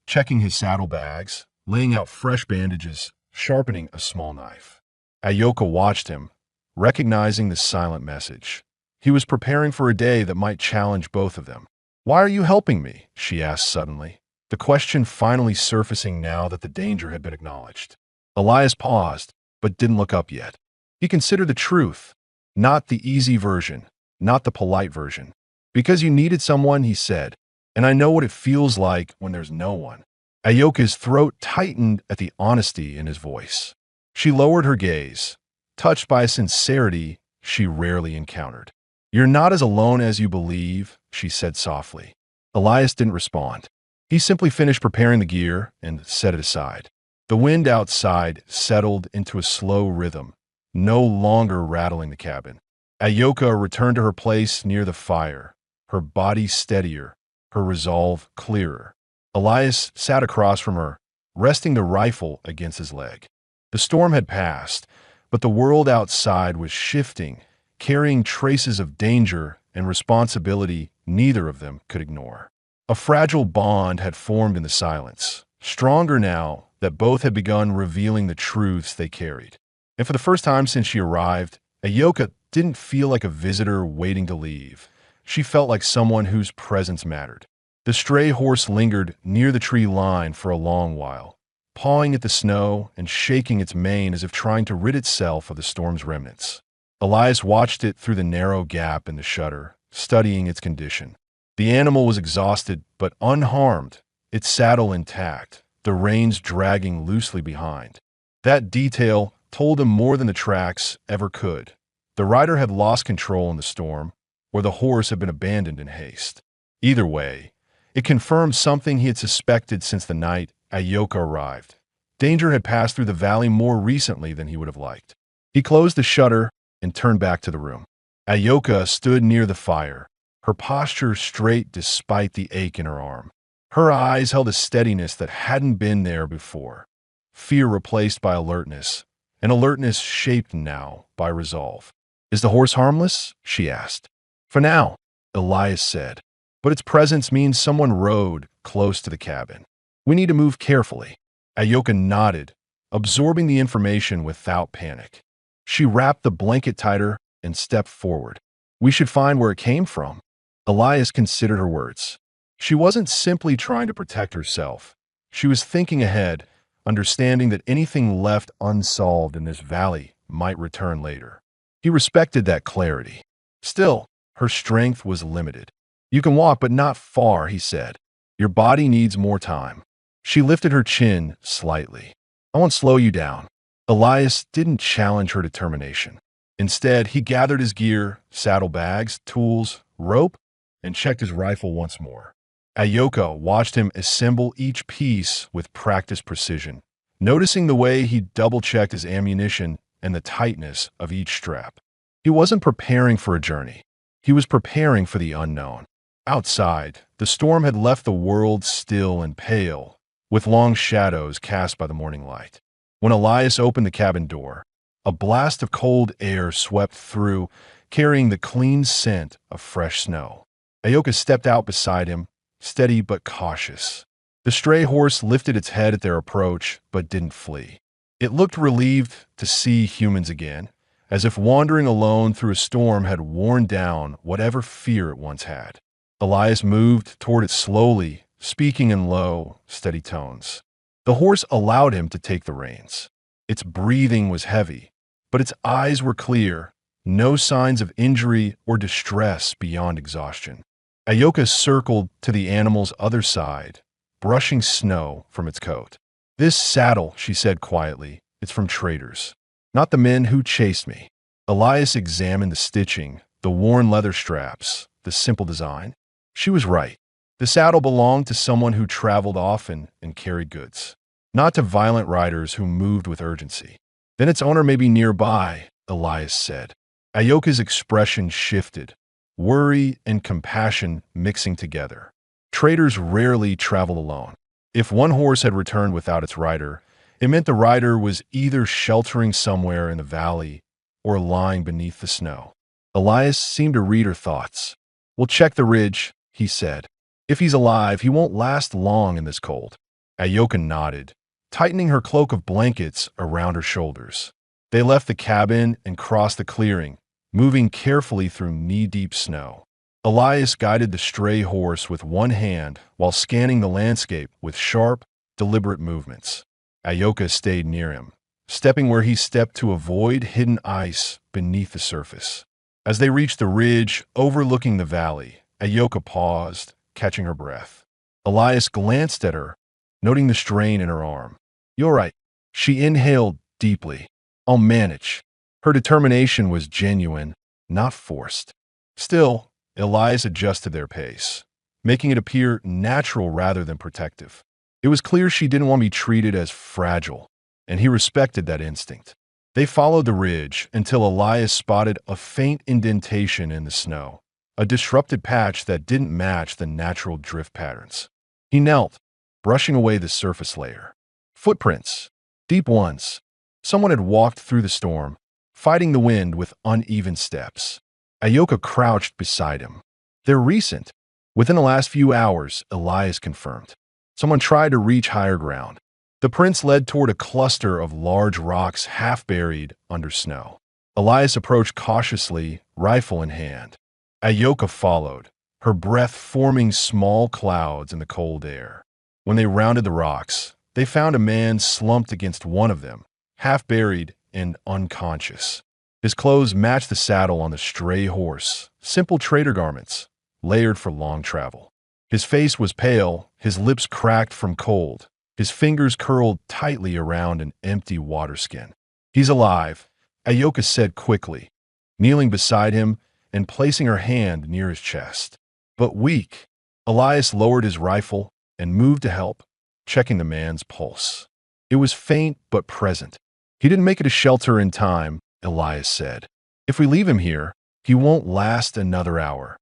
checking his saddlebags, laying out fresh bandages, sharpening a small knife. Ayoka watched him, recognizing the silent message. He was preparing for a day that might challenge both of them. "Why are you helping me?" she asked suddenly, the question finally surfacing now that the danger had been acknowledged. Elias paused, but didn't look up yet. He considered the truth, not the easy version, not the polite version. "Because you needed someone," he said, "and I know what it feels like when there's no one." Ayoka's throat tightened at the honesty in his voice. She lowered her gaze, touched by a sincerity she rarely encountered. "You're not as alone as you believe," she said softly. Elias didn't respond. He simply finished preparing the gear and set it aside. The wind outside settled into a slow rhythm, no longer rattling the cabin. Ayoka returned to her place near the fire, her body steadier, her resolve clearer. Elias sat across from her, resting the rifle against his leg. The storm had passed, but the world outside was shifting, carrying traces of danger and responsibility neither of them could ignore. A fragile bond had formed in the silence, stronger now that both had begun revealing the truths they carried. And for the first time since she arrived, Ayoka didn't feel like a visitor waiting to leave. She felt like someone whose presence mattered. The stray horse lingered near the tree line for a long while, pawing at the snow and shaking its mane as if trying to rid itself of the storm's remnants. Elias watched it through the narrow gap in the shutter, studying its condition. The animal was exhausted but unharmed, its saddle intact, the reins dragging loosely behind. That detail told him more than the tracks ever could. The rider had lost control in the storm, or the horse had been abandoned in haste. Either way, it confirmed something he had suspected since the night Ayoka arrived. Danger had passed through the valley more recently than he would have liked. He closed the shutter and turned back to the room. Ayoka stood near the fire, her posture straight despite the ache in her arm. Her eyes held a steadiness that hadn't been there before, fear replaced by alertness, and alertness shaped now by resolve. "Is the horse harmless?" she asked. "For now," Elias said, "but its presence means someone rode close to the cabin. We need to move carefully." Ayoka nodded, absorbing the information without panic. She wrapped the blanket tighter and stepped forward. "We should find where it came from." Elias considered her words. She wasn't simply trying to protect herself. She was thinking ahead, understanding that anything left unsolved in this valley might return later. He respected that clarity. Still, her strength was limited. "You can walk, but not far," he said. "Your body needs more time." She lifted her chin slightly. "I won't slow you down." Elias didn't challenge her determination. Instead, he gathered his gear, saddlebags, tools, rope, and checked his rifle once more. Ayoka watched him assemble each piece with practiced precision, noticing the way he double-checked his ammunition and the tightness of each strap. He wasn't preparing for a journey. He was preparing for the unknown. Outside, the storm had left the world still and pale, with long shadows cast by the morning light. When Elias opened the cabin door, a blast of cold air swept through, carrying the clean scent of fresh snow. Ayoka stepped out beside him, steady but cautious. The stray horse lifted its head at their approach, but didn't flee. It looked relieved to see humans again, as if wandering alone through a storm had worn down whatever fear it once had. Elias moved toward it slowly, speaking in low, steady tones. The horse allowed him to take the reins. Its breathing was heavy, but its eyes were clear, no signs of injury or distress beyond exhaustion. Ayoka circled to the animal's other side, brushing snow from its coat. "This saddle," she said quietly, "it's from traders, not the men who chased me." Elias examined the stitching, the worn leather straps, the simple design. She was right. The saddle belonged to someone who traveled often and carried goods, not to violent riders who moved with urgency. "Then its owner may be nearby," Elias said. Ayoka's expression shifted, worry and compassion mixing together. Traders rarely travel alone. If one horse had returned without its rider, it meant the rider was either sheltering somewhere in the valley or lying beneath the snow. Elias seemed to read her thoughts. "We'll check the ridge," he said. "If he's alive, he won't last long in this cold." Ayoka nodded, tightening her cloak of blankets around her shoulders. They left the cabin and crossed the clearing, moving carefully through knee-deep snow. Elias guided the stray horse with one hand while scanning the landscape with sharp, deliberate movements. Ayoka stayed near him, stepping where he stepped to avoid hidden ice beneath the surface. As they reached the ridge overlooking the valley, Ayoka paused, catching her breath. Elias glanced at her, noting the strain in her arm. "You all right?" She inhaled deeply. "I'll manage." Her determination was genuine, not forced. Still, Elias adjusted their pace, making it appear natural rather than protective. It was clear she didn't want to be treated as fragile, and he respected that instinct. They followed the ridge until Elias spotted a faint indentation in the snow, a disrupted patch that didn't match the natural drift patterns. He knelt, brushing away the surface layer. Footprints, deep ones. Someone had walked through the storm, fighting the wind with uneven steps. Ayoka crouched beside him. "They're recent. Within the last few hours," Elias confirmed. Someone tried to reach higher ground. The prints led toward a cluster of large rocks half buried under snow. Elias approached cautiously, rifle in hand. Ayoka followed, her breath forming small clouds in the cold air. When they rounded the rocks, they found a man slumped against one of them, half buried and unconscious. His clothes matched the saddle on the stray horse, simple trader garments, layered for long travel. His face was pale, his lips cracked from cold, his fingers curled tightly around an empty water skin. "He's alive," Ayoka said quickly, kneeling beside him and placing her hand near his chest. "But weak." Elias lowered his rifle and moved to help, checking the man's pulse. It was faint but present. He didn't make it to shelter in time, Elias said. "If we leave him here, he won't last another hour."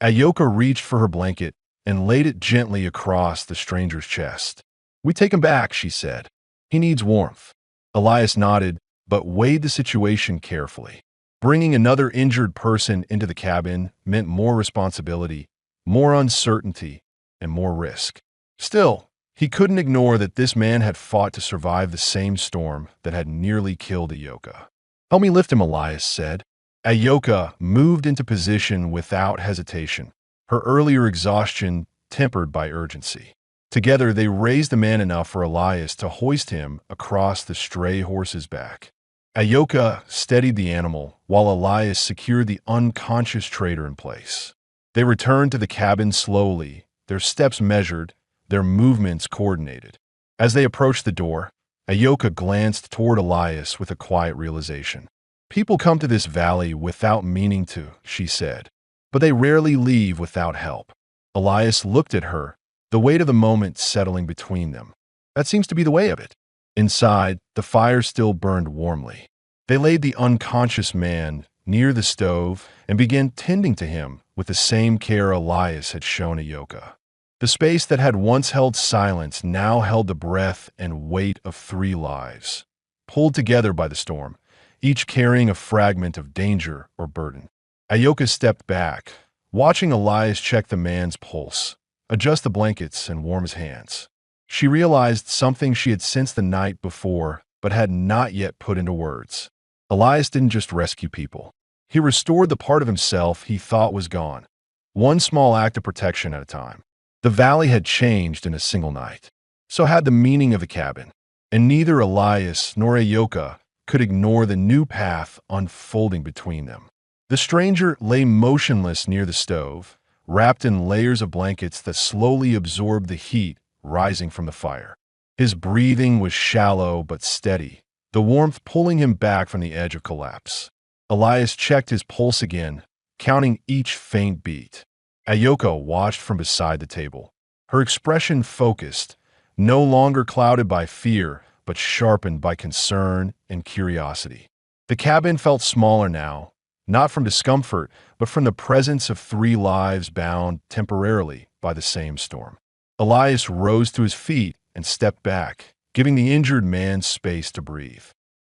Ayoka reached for her blanket and laid it gently across the stranger's chest. "We take him back," she said. "He needs warmth." Elias nodded, but weighed the situation carefully. Bringing another injured person into the cabin meant more responsibility, more uncertainty, and more risk. Still, he couldn't ignore that this man had fought to survive the same storm that had nearly killed Ayoka. "Help me lift him," Elias said. Ayoka moved into position without hesitation, her earlier exhaustion tempered by urgency. Together, they raised the man enough for Elias to hoist him across the stray horse's back. Ayoka steadied the animal while Elias secured the unconscious trader in place. They returned to the cabin slowly, their steps measured, their movements coordinated. As they approached the door, Ayoka glanced toward Elias with a quiet realization. "People come to this valley without meaning to," she said, "but they rarely leave without help." Elias looked at her, the weight of the moment settling between them. "That seems to be the way of it." Inside, the fire still burned warmly. They laid the unconscious man near the stove and began tending to him with the same care Elias had shown Ayoka. The space that had once held silence now held the breath and weight of 3 lives, pulled together by the storm, each carrying a fragment of danger or burden. Ayoka stepped back, watching Elias check the man's pulse, adjust the blankets, and warm his hands. She realized something she had sensed the night before but had not yet put into words. Elias didn't just rescue people. He restored the part of himself he thought was gone, one small act of protection at a time. The valley had changed in a single night. So had the meaning of the cabin, and neither Elias nor Ayoka could ignore the new path unfolding between them. The stranger lay motionless near the stove, wrapped in layers of blankets that slowly absorbed the heat rising from the fire. His breathing was shallow but steady, the warmth pulling him back from the edge of collapse. Elias checked his pulse again, counting each faint beat. Ayoka watched from beside the table, her expression focused, no longer clouded by fear, but sharpened by concern and curiosity. The cabin felt smaller now, not from discomfort, but from the presence of 3 lives bound temporarily by the same storm. Elias rose to his feet and stepped back, giving the injured man space to breathe.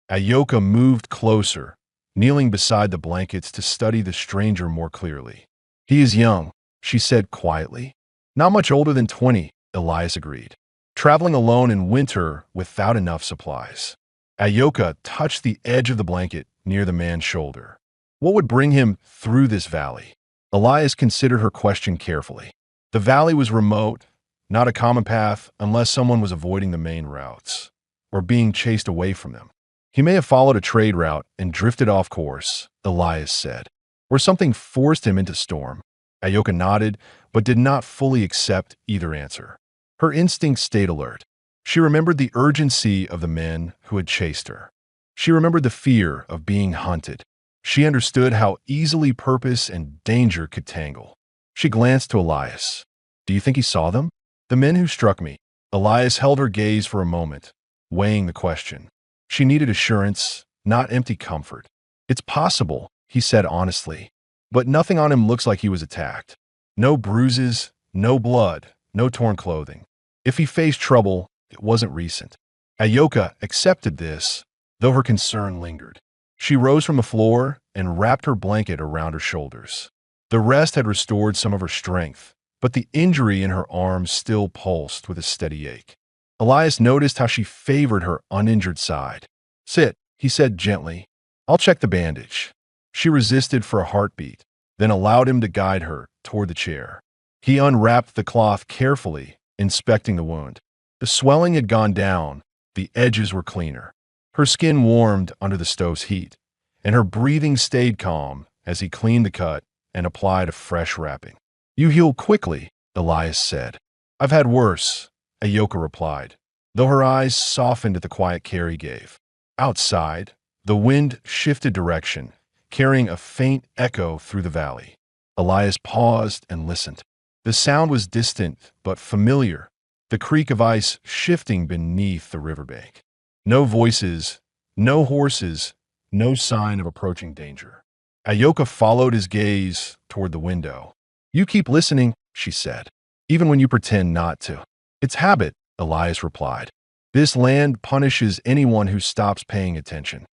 Ayoka moved closer, kneeling beside the blankets to study the stranger more clearly. "He is young," she said quietly. "Not much older than 20, Elias agreed. "Traveling alone in winter without enough supplies." Ayoka touched the edge of the blanket near the man's shoulder. What would bring him through this valley? Elias considered her question carefully. The valley was remote, not a common path unless someone was avoiding the main routes, or being chased away from them. "He may have followed a trade route and drifted off course," Elias said, "or something forced him into storm." Ayoka nodded, but did not fully accept either answer. Her instincts stayed alert. She remembered the urgency of the men who had chased her. She remembered the fear of being hunted. She understood how easily purpose and danger could tangle. She glanced to Elias. "Do you think he saw them?" "The men who struck me." Elias held her gaze for a moment, weighing the question. She needed assurance, not empty comfort. "It's possible," he said honestly, "but nothing on him looks like he was attacked. No bruises, no blood, no torn clothing. If he faced trouble, it wasn't recent." Ayoka accepted this, though her concern lingered. She rose from the floor and wrapped her blanket around her shoulders. The rest had restored some of her strength, but the injury in her arm still pulsed with a steady ache. Elias noticed how she favored her uninjured side. "Sit," he said gently. "I'll check the bandage." She resisted for a heartbeat, then allowed him to guide her toward the chair. He unwrapped the cloth carefully, inspecting the wound. The swelling had gone down, the edges were cleaner. Her skin warmed under the stove's heat, and her breathing stayed calm as he cleaned the cut and applied a fresh wrapping. "You heal quickly," Elias said. "I've had worse," Ayoka replied, though her eyes softened at the quiet care he gave. Outside, the wind shifted direction, carrying a faint echo through the valley. Elias paused and listened. The sound was distant but familiar, the creak of ice shifting beneath the riverbank. No voices, no horses, no sign of approaching danger. Ayoka followed his gaze toward the window. "You keep listening," she said, "even when you pretend not to." "It's habit," Elias replied. "This land punishes anyone who stops paying attention."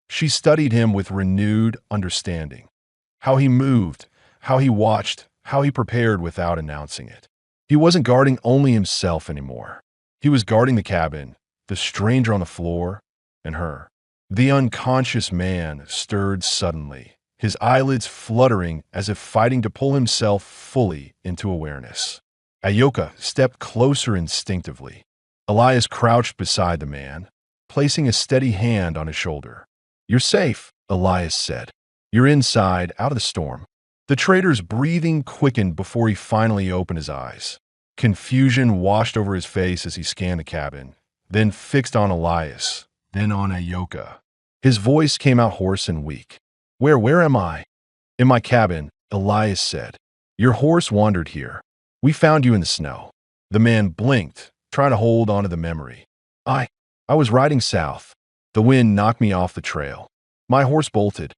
She studied him with renewed understanding. How he moved, how he watched, how he prepared without announcing it. He wasn't guarding only himself anymore. He was guarding the cabin, the stranger on the floor, and her. The unconscious man stirred suddenly, his eyelids fluttering as if fighting to pull himself fully into awareness. Ayoka stepped closer instinctively. Elias crouched beside the man, placing a steady hand on his shoulder. "You're safe," Elias said. "You're inside, out of the storm." The trader's breathing quickened before he finally opened his eyes. Confusion washed over his face as he scanned the cabin, then fixed on Elias, then on Ayoka. His voice came out hoarse and weak. Where am I?" "In my cabin," Elias said. "Your horse wandered here. We found you in the snow." The man blinked, trying to hold on to the memory. I was riding south. The wind knocked me off the trail. My horse bolted."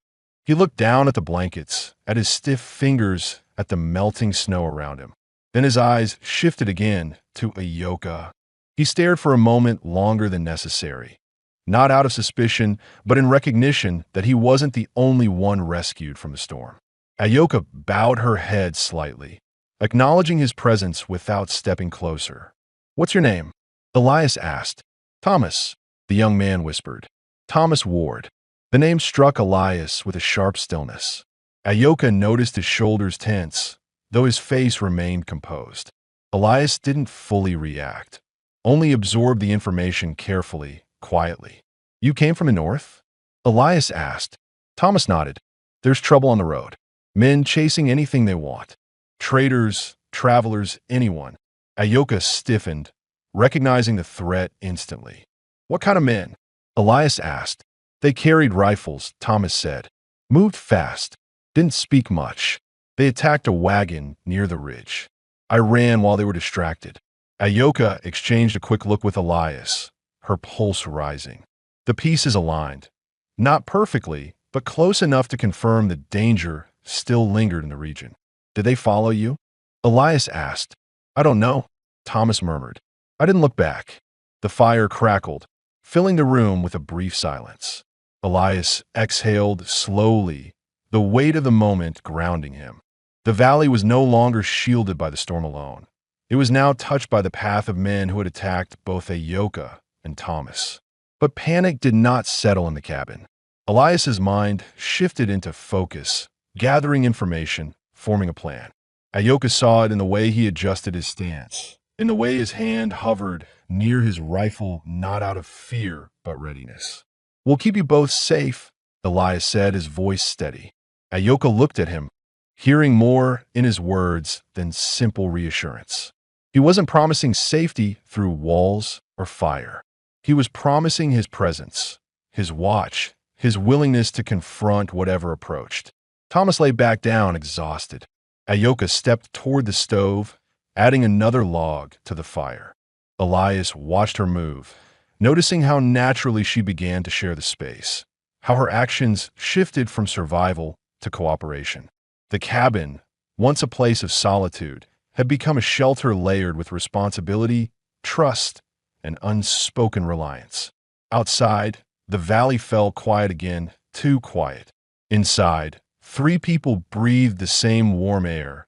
He looked down at the blankets, at his stiff fingers, at the melting snow around him. Then his eyes shifted again to Ayoka. He stared for a moment longer than necessary, not out of suspicion, but in recognition that he wasn't the only one rescued from the storm. Ayoka bowed her head slightly, acknowledging his presence without stepping closer. "What's your name?" Elias asked. "Thomas," the young man whispered. "Thomas Ward." The name struck Elias with a sharp stillness. Ayoka noticed his shoulders tense, though his face remained composed. Elias didn't fully react, only absorbed the information carefully, quietly. "You came from the north?" Elias asked. Thomas nodded. "There's trouble on the road. Men chasing anything they want. Traders, travelers, anyone." Ayoka stiffened, recognizing the threat instantly. "What kind of men?" Elias asked. "They carried rifles," Thomas said. "Moved fast. Didn't speak much. They attacked a wagon near the ridge. I ran while they were distracted." Ayoka exchanged a quick look with Elias, her pulse rising. The pieces aligned. Not perfectly, but close enough to confirm the danger still lingered in the region. "Did they follow you?" Elias asked. "I don't know," Thomas murmured. "I didn't look back." The fire crackled, filling the room with a brief silence. Elias exhaled slowly, the weight of the moment grounding him. The valley was no longer shielded by the storm alone. It was now touched by the path of men who had attacked both Ayoka and Thomas. But panic did not settle in the cabin. Elias's mind shifted into focus, gathering information, forming a plan. Ayoka saw it in the way he adjusted his stance, in the way his hand hovered near his rifle, not out of fear, but readiness. "We'll keep you both safe," Elias said, his voice steady. Ayoka looked at him, hearing more in his words than simple reassurance. He wasn't promising safety through walls or fire. He was promising his presence, his watch, his willingness to confront whatever approached. Thomas lay back down, exhausted. Ayoka stepped toward the stove, adding another log to the fire. Elias watched her move, noticing how naturally she began to share the space, how her actions shifted from survival to cooperation. The cabin, once a place of solitude, had become a shelter layered with responsibility, trust, and unspoken reliance. Outside, the valley fell quiet again, too quiet. Inside, three people breathed the same warm air,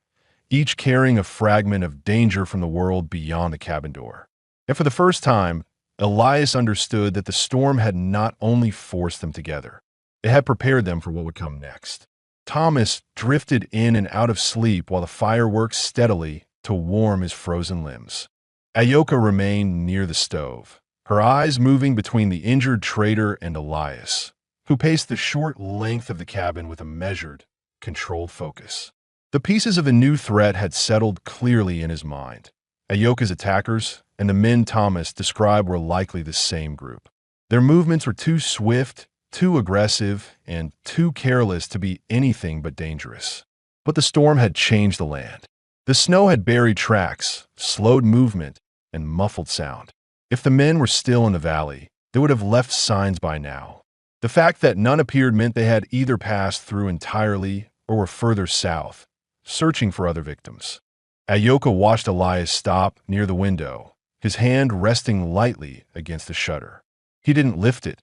each carrying a fragment of danger from the world beyond the cabin door. And for the first time, Elias understood that the storm had not only forced them together, it had prepared them for what would come next. Thomas drifted in and out of sleep while the fire worked steadily to warm his frozen limbs. Ayoka remained near the stove, her eyes moving between the injured trader and Elias, who paced the short length of the cabin with a measured, controlled focus. The pieces of a new threat had settled clearly in his mind. Ayoka's attackers and the men Thomas described were likely the same group. Their movements were too swift, too aggressive, and too careless to be anything but dangerous. But the storm had changed the land. The snow had buried tracks, slowed movement, and muffled sound. If the men were still in the valley, they would have left signs by now. The fact that none appeared meant they had either passed through entirely or were further south, searching for other victims. Ayoka watched Elias stop near the window, his hand resting lightly against the shutter. He didn't lift it.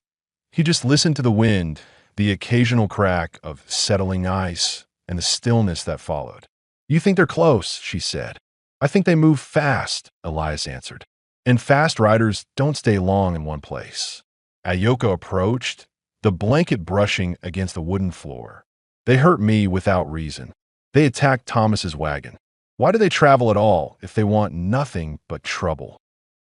He just listened to the wind, the occasional crack of settling ice, and the stillness that followed. "You think they're close," she said. "I think they move fast," Elias answered. "And fast riders don't stay long in one place." Ayoka approached, the blanket brushing against the wooden floor. "They hurt me without reason. They attacked Thomas's wagon. Why do they travel at all if they want nothing but trouble?"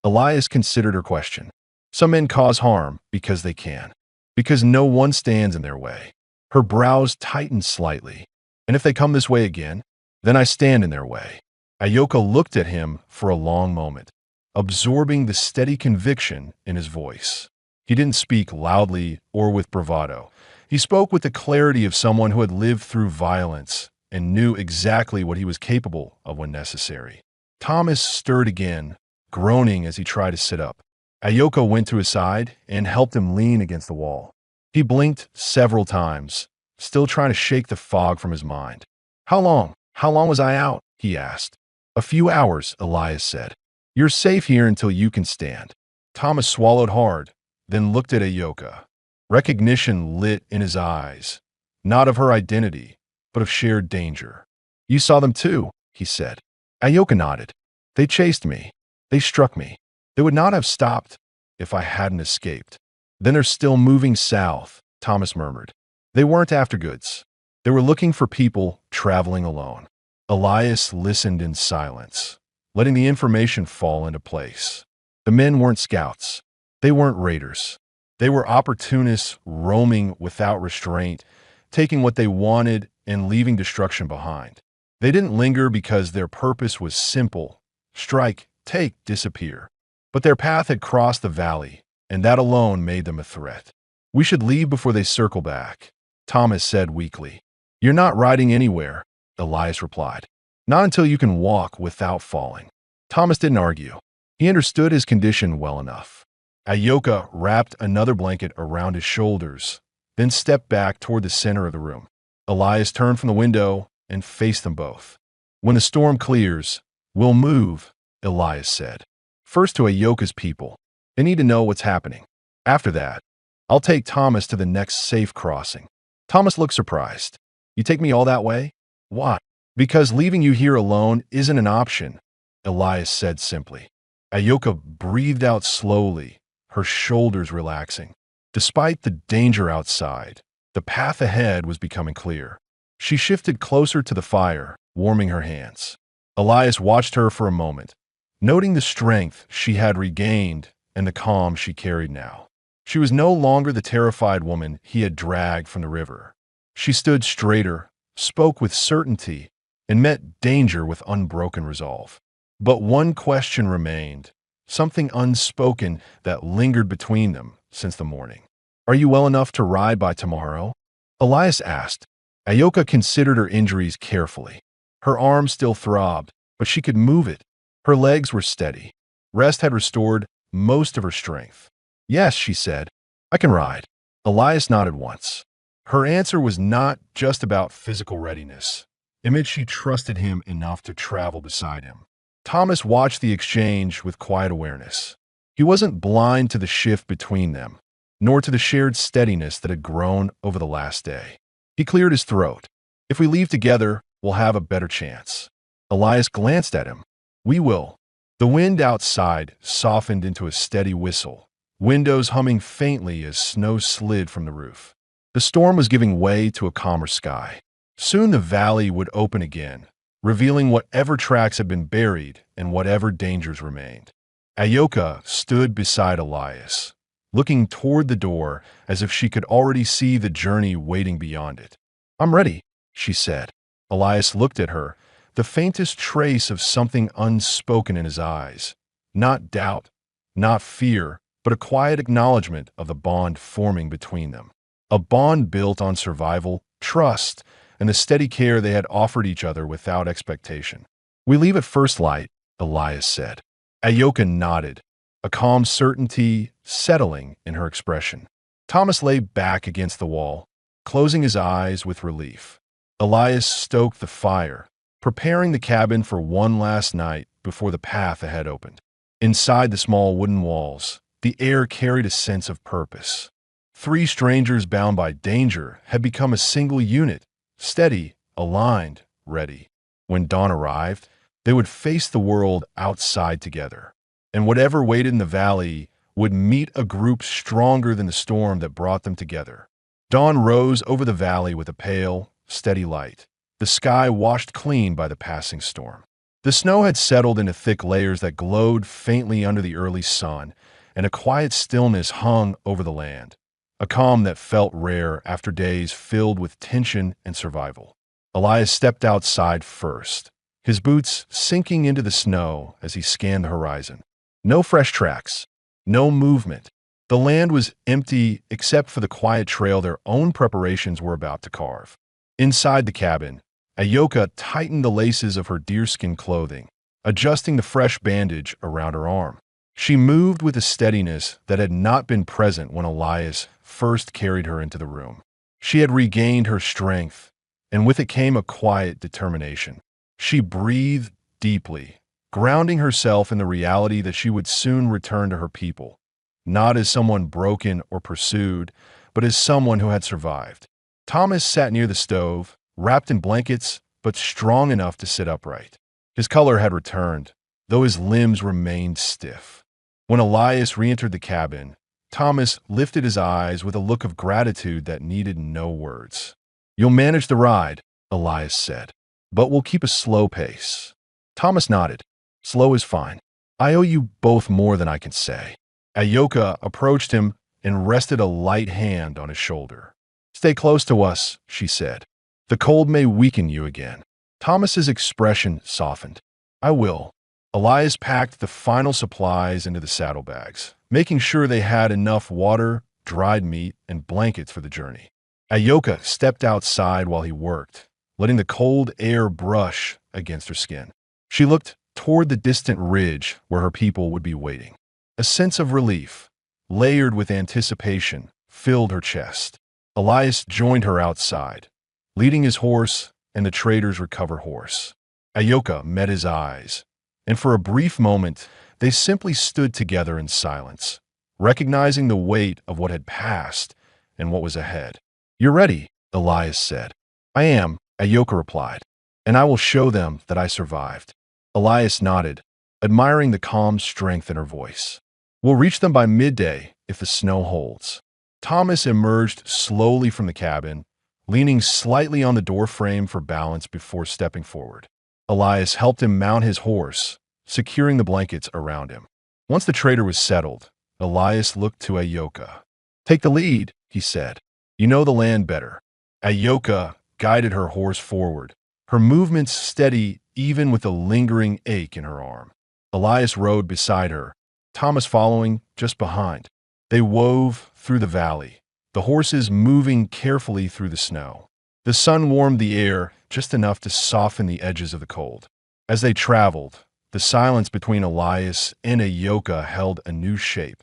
Elias considered her question. "Some men cause harm because they can, because no one stands in their way." Her brows tightened slightly. "And if they come this way again, then I stand in their way." Ayoka looked at him for a long moment, absorbing the steady conviction in his voice. He didn't speak loudly or with bravado. He spoke with the clarity of someone who had lived through violence and knew exactly what he was capable of when necessary. Thomas stirred again, groaning as he tried to sit up. Ayoka went to his side and helped him lean against the wall. He blinked several times, still trying to shake the fog from his mind. How long was I out?" he asked. "A few hours," Elias said. "You're safe here until you can stand." Thomas swallowed hard, then looked at Ayoka. Recognition lit in his eyes, not of her identity, but of shared danger. "You saw them too," he said. Ayoka nodded. "They chased me. They struck me. They would not have stopped if I hadn't escaped." "Then they're still moving south," Thomas murmured. "They weren't after goods. They were looking for people traveling alone." Elias listened in silence, letting the information fall into place. The men weren't scouts. They weren't raiders. They were opportunists roaming without restraint, taking what they wanted and leaving destruction behind. They didn't linger because their purpose was simple: strike, take, disappear. But their path had crossed the valley, and that alone made them a threat. "We should leave before they circle back," Thomas said weakly. "You're not riding anywhere," Elias replied. "Not until you can walk without falling." Thomas didn't argue. He understood his condition well enough. Ayoka wrapped another blanket around his shoulders, then stepped back toward the center of the room. Elias turned from the window and faced them both. "When the storm clears, we'll move," Elias said. "First to Ayoka's people. They need to know what's happening. After that, I'll take Thomas to the next safe crossing." Thomas looked surprised. "You take me all that way?" "Why?" "Because leaving you here alone isn't an option," Elias said simply. Ayoka breathed out slowly, her shoulders relaxing. Despite the danger outside, the path ahead was becoming clear. She shifted closer to the fire, warming her hands. Elias watched her for a moment, noting the strength she had regained and the calm she carried now. She was no longer the terrified woman he had dragged from the river. She stood straighter, spoke with certainty, and met danger with unbroken resolve. But one question remained, something unspoken that lingered between them since the morning. "Are you well enough to ride by tomorrow?" Elias asked. Ayoka considered her injuries carefully. Her arm still throbbed, but she could move it. Her legs were steady. Rest had restored most of her strength. "Yes," she said, "I can ride." Elias nodded once. Her answer was not just about physical readiness. It meant she trusted him enough to travel beside him. Thomas watched the exchange with quiet awareness. He wasn't blind to the shift between them, nor to the shared steadiness that had grown over the last day. He cleared his throat. "If we leave together, we'll have a better chance." Elias glanced at him. "We will." The wind outside softened into a steady whistle, windows humming faintly as snow slid from the roof. The storm was giving way to a calmer sky. Soon the valley would open again, revealing whatever tracks had been buried and whatever dangers remained. Ayoka stood beside Elias, looking toward the door as if she could already see the journey waiting beyond it. "I'm ready," she said. Elias looked at her, the faintest trace of something unspoken in his eyes. Not doubt, not fear, but a quiet acknowledgement of the bond forming between them. A bond built on survival, trust, and the steady care they had offered each other without expectation. "We leave at first light," Elias said. Ayoka nodded, a calm certainty settling in her expression. Thomas lay back against the wall, closing his eyes with relief. Elias stoked the fire, preparing the cabin for one last night before the path ahead opened. Inside the small wooden walls, the air carried a sense of purpose. Three strangers bound by danger had become a single unit, steady, aligned, ready. When dawn arrived, they would face the world outside together, and whatever waited in the valley would meet a group stronger than the storm that brought them together. Dawn rose over the valley with a pale, steady light, the sky washed clean by the passing storm. The snow had settled into thick layers that glowed faintly under the early sun, and a quiet stillness hung over the land, a calm that felt rare after days filled with tension and survival. Elias stepped outside first, his boots sinking into the snow as he scanned the horizon. No fresh tracks, no movement. The land was empty except for the quiet trail their own preparations were about to carve. Inside the cabin, Ayoka tightened the laces of her deerskin clothing, adjusting the fresh bandage around her arm. She moved with a steadiness that had not been present when Elias first carried her into the room. She had regained her strength, and with it came a quiet determination. She breathed deeply, grounding herself in the reality that she would soon return to her people, not as someone broken or pursued, but as someone who had survived. Thomas sat near the stove, wrapped in blankets, but strong enough to sit upright. His color had returned, though his limbs remained stiff. When Elias re-entered the cabin, Thomas lifted his eyes with a look of gratitude that needed no words. "You'll manage the ride," Elias said, "but we'll keep a slow pace." Thomas nodded. "Slow is fine. I owe you both more than I can say." Ayoka approached him and rested a light hand on his shoulder. "Stay close to us," she said. "The cold may weaken you again." Thomas's expression softened. "I will." Elias packed the final supplies into the saddlebags, making sure they had enough water, dried meat, and blankets for the journey. Ayoka stepped outside while he worked, letting the cold air brush against her skin. She looked toward the distant ridge where her people would be waiting. A sense of relief, layered with anticipation, filled her chest. Elias joined her outside, leading his horse and the trader's recovered horse. Ayoka met his eyes, and for a brief moment, they simply stood together in silence, recognizing the weight of what had passed and what was ahead. "You're ready," Elias said. "I am," Ayoka replied, "and I will show them that I survived." Elias nodded, admiring the calm strength in her voice. "We'll reach them by midday if the snow holds." Thomas emerged slowly from the cabin, leaning slightly on the doorframe for balance before stepping forward. Elias helped him mount his horse, securing the blankets around him. Once the trader was settled, Elias looked to Ayoka. "Take the lead," he said. "You know the land better." Ayoka guided her horse forward, her movements steady even with a lingering ache in her arm. Elias rode beside her, Thomas following just behind. They wove through the valley, the horses moving carefully through the snow. The sun warmed the air just enough to soften the edges of the cold. As they traveled, the silence between Elias and Ayoka held a new shape,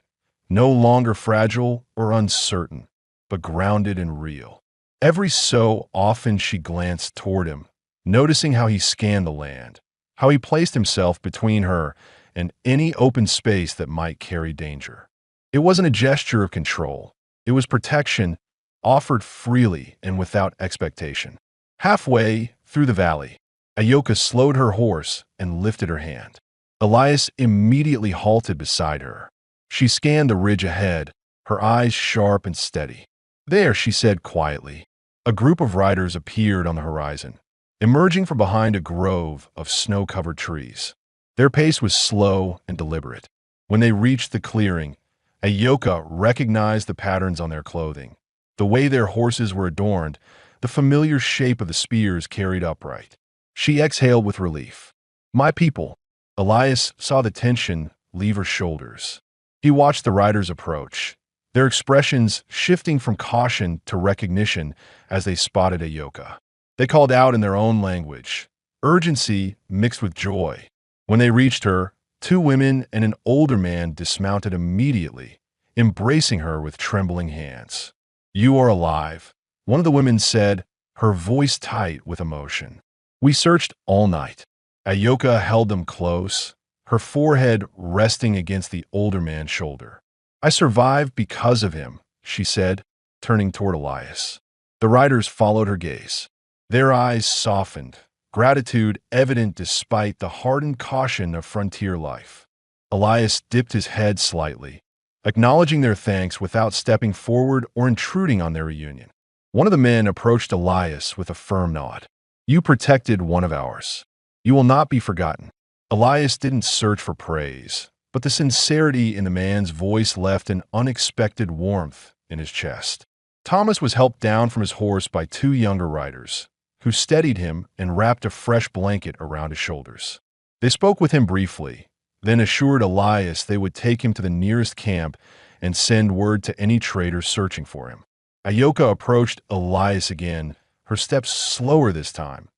no longer fragile or uncertain, but grounded and real. Every so often she glanced toward him, noticing how he scanned the land, how he placed himself between her and any open space that might carry danger. It wasn't a gesture of control. It was protection, offered freely and without expectation. Halfway through the valley, Ayoka slowed her horse and lifted her hand. Elias immediately halted beside her. She scanned the ridge ahead, her eyes sharp and steady. "There," she said quietly. A group of riders appeared on the horizon, emerging from behind a grove of snow-covered trees. Their pace was slow and deliberate. When they reached the clearing, Ayoka recognized the patterns on their clothing, the way their horses were adorned, the familiar shape of the spears carried upright. She exhaled with relief. "My people." Elias saw the tension leave her shoulders. He watched the riders approach, their expressions shifting from caution to recognition as they spotted Ayoka. They called out in their own language, urgency mixed with joy. When they reached her, two women and an older man dismounted immediately, embracing her with trembling hands. "You are alive," one of the women said, her voice tight with emotion. "We searched all night." Ayoka held them close, her forehead resting against the older man's shoulder. "I survived because of him," she said, turning toward Elias. The riders followed her gaze. Their eyes softened, gratitude evident despite the hardened caution of frontier life. Elias dipped his head slightly, acknowledging their thanks without stepping forward or intruding on their reunion. One of the men approached Elias with a firm nod. "You protected one of ours. You will not be forgotten." Elias didn't search for praise, but the sincerity in the man's voice left an unexpected warmth in his chest. Thomas was helped down from his horse by two younger riders, who steadied him and wrapped a fresh blanket around his shoulders. They spoke with him briefly, then assured Elias they would take him to the nearest camp and send word to any traders searching for him. Ayoka approached Elias again, her steps slower this time,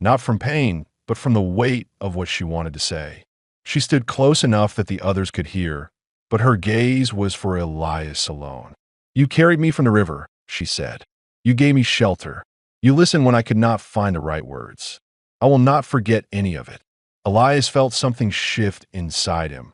not from pain, but from the weight of what she wanted to say. She stood close enough that the others could hear, but her gaze was for Elias alone. "You carried me from the river," she said. "You gave me shelter. You listened when I could not find the right words. I will not forget any of it." Elias felt something shift inside him,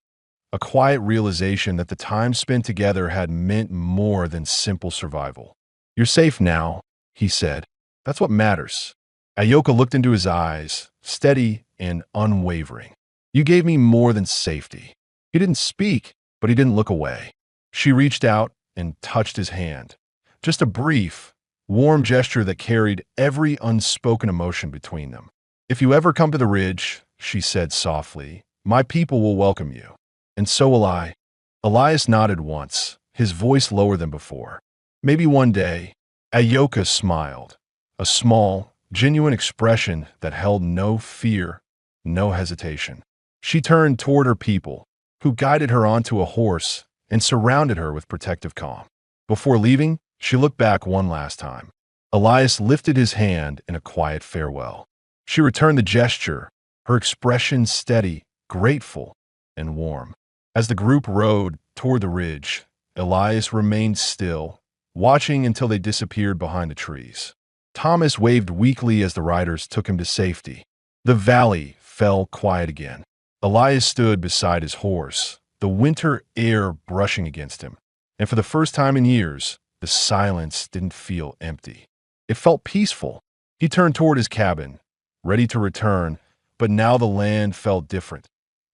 a quiet realization that the time spent together had meant more than simple survival. "You're safe now," he said. "That's what matters." Ayoka looked into his eyes, steady and unwavering. "You gave me more than safety." He didn't speak, but he didn't look away. She reached out and touched his hand. Just a brief, warm gesture that carried every unspoken emotion between them. "If you ever come to the ridge," she said softly, "my people will welcome you. And so will I." Elias nodded once, his voice lower than before. "Maybe one day." Ayoka smiled, a small, genuine expression that held no fear, no hesitation. She turned toward her people, who guided her onto a horse and surrounded her with protective calm. Before leaving, she looked back one last time. Elias lifted his hand in a quiet farewell. She returned the gesture, her expression steady, grateful, and warm. As the group rode toward the ridge, Elias remained still, watching until they disappeared behind the trees. Thomas waved weakly as the riders took him to safety. The valley fell quiet again. Elias stood beside his horse, the winter air brushing against him. And for the first time in years, the silence didn't feel empty. It felt peaceful. He turned toward his cabin, ready to return, but now the land felt different.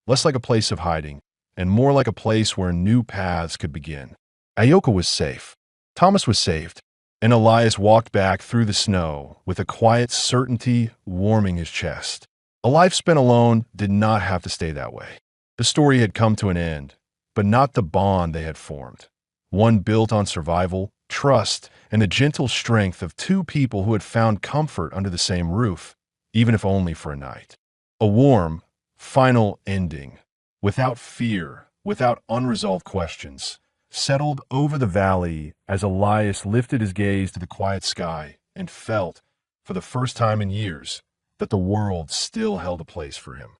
Less like a place of hiding, and more like a place where new paths could begin. Ayoka was safe. Thomas was saved. And Elias walked back through the snow with a quiet certainty warming his chest. A life spent alone did not have to stay that way. The story had come to an end, but not the bond they had formed. One built on survival, trust, and the gentle strength of two people who had found comfort under the same roof, even if only for a night. A warm, final ending, without fear, without unresolved questions, settled over the valley as Elias lifted his gaze to the quiet sky and felt, for the first time in years, that the world still held a place for him.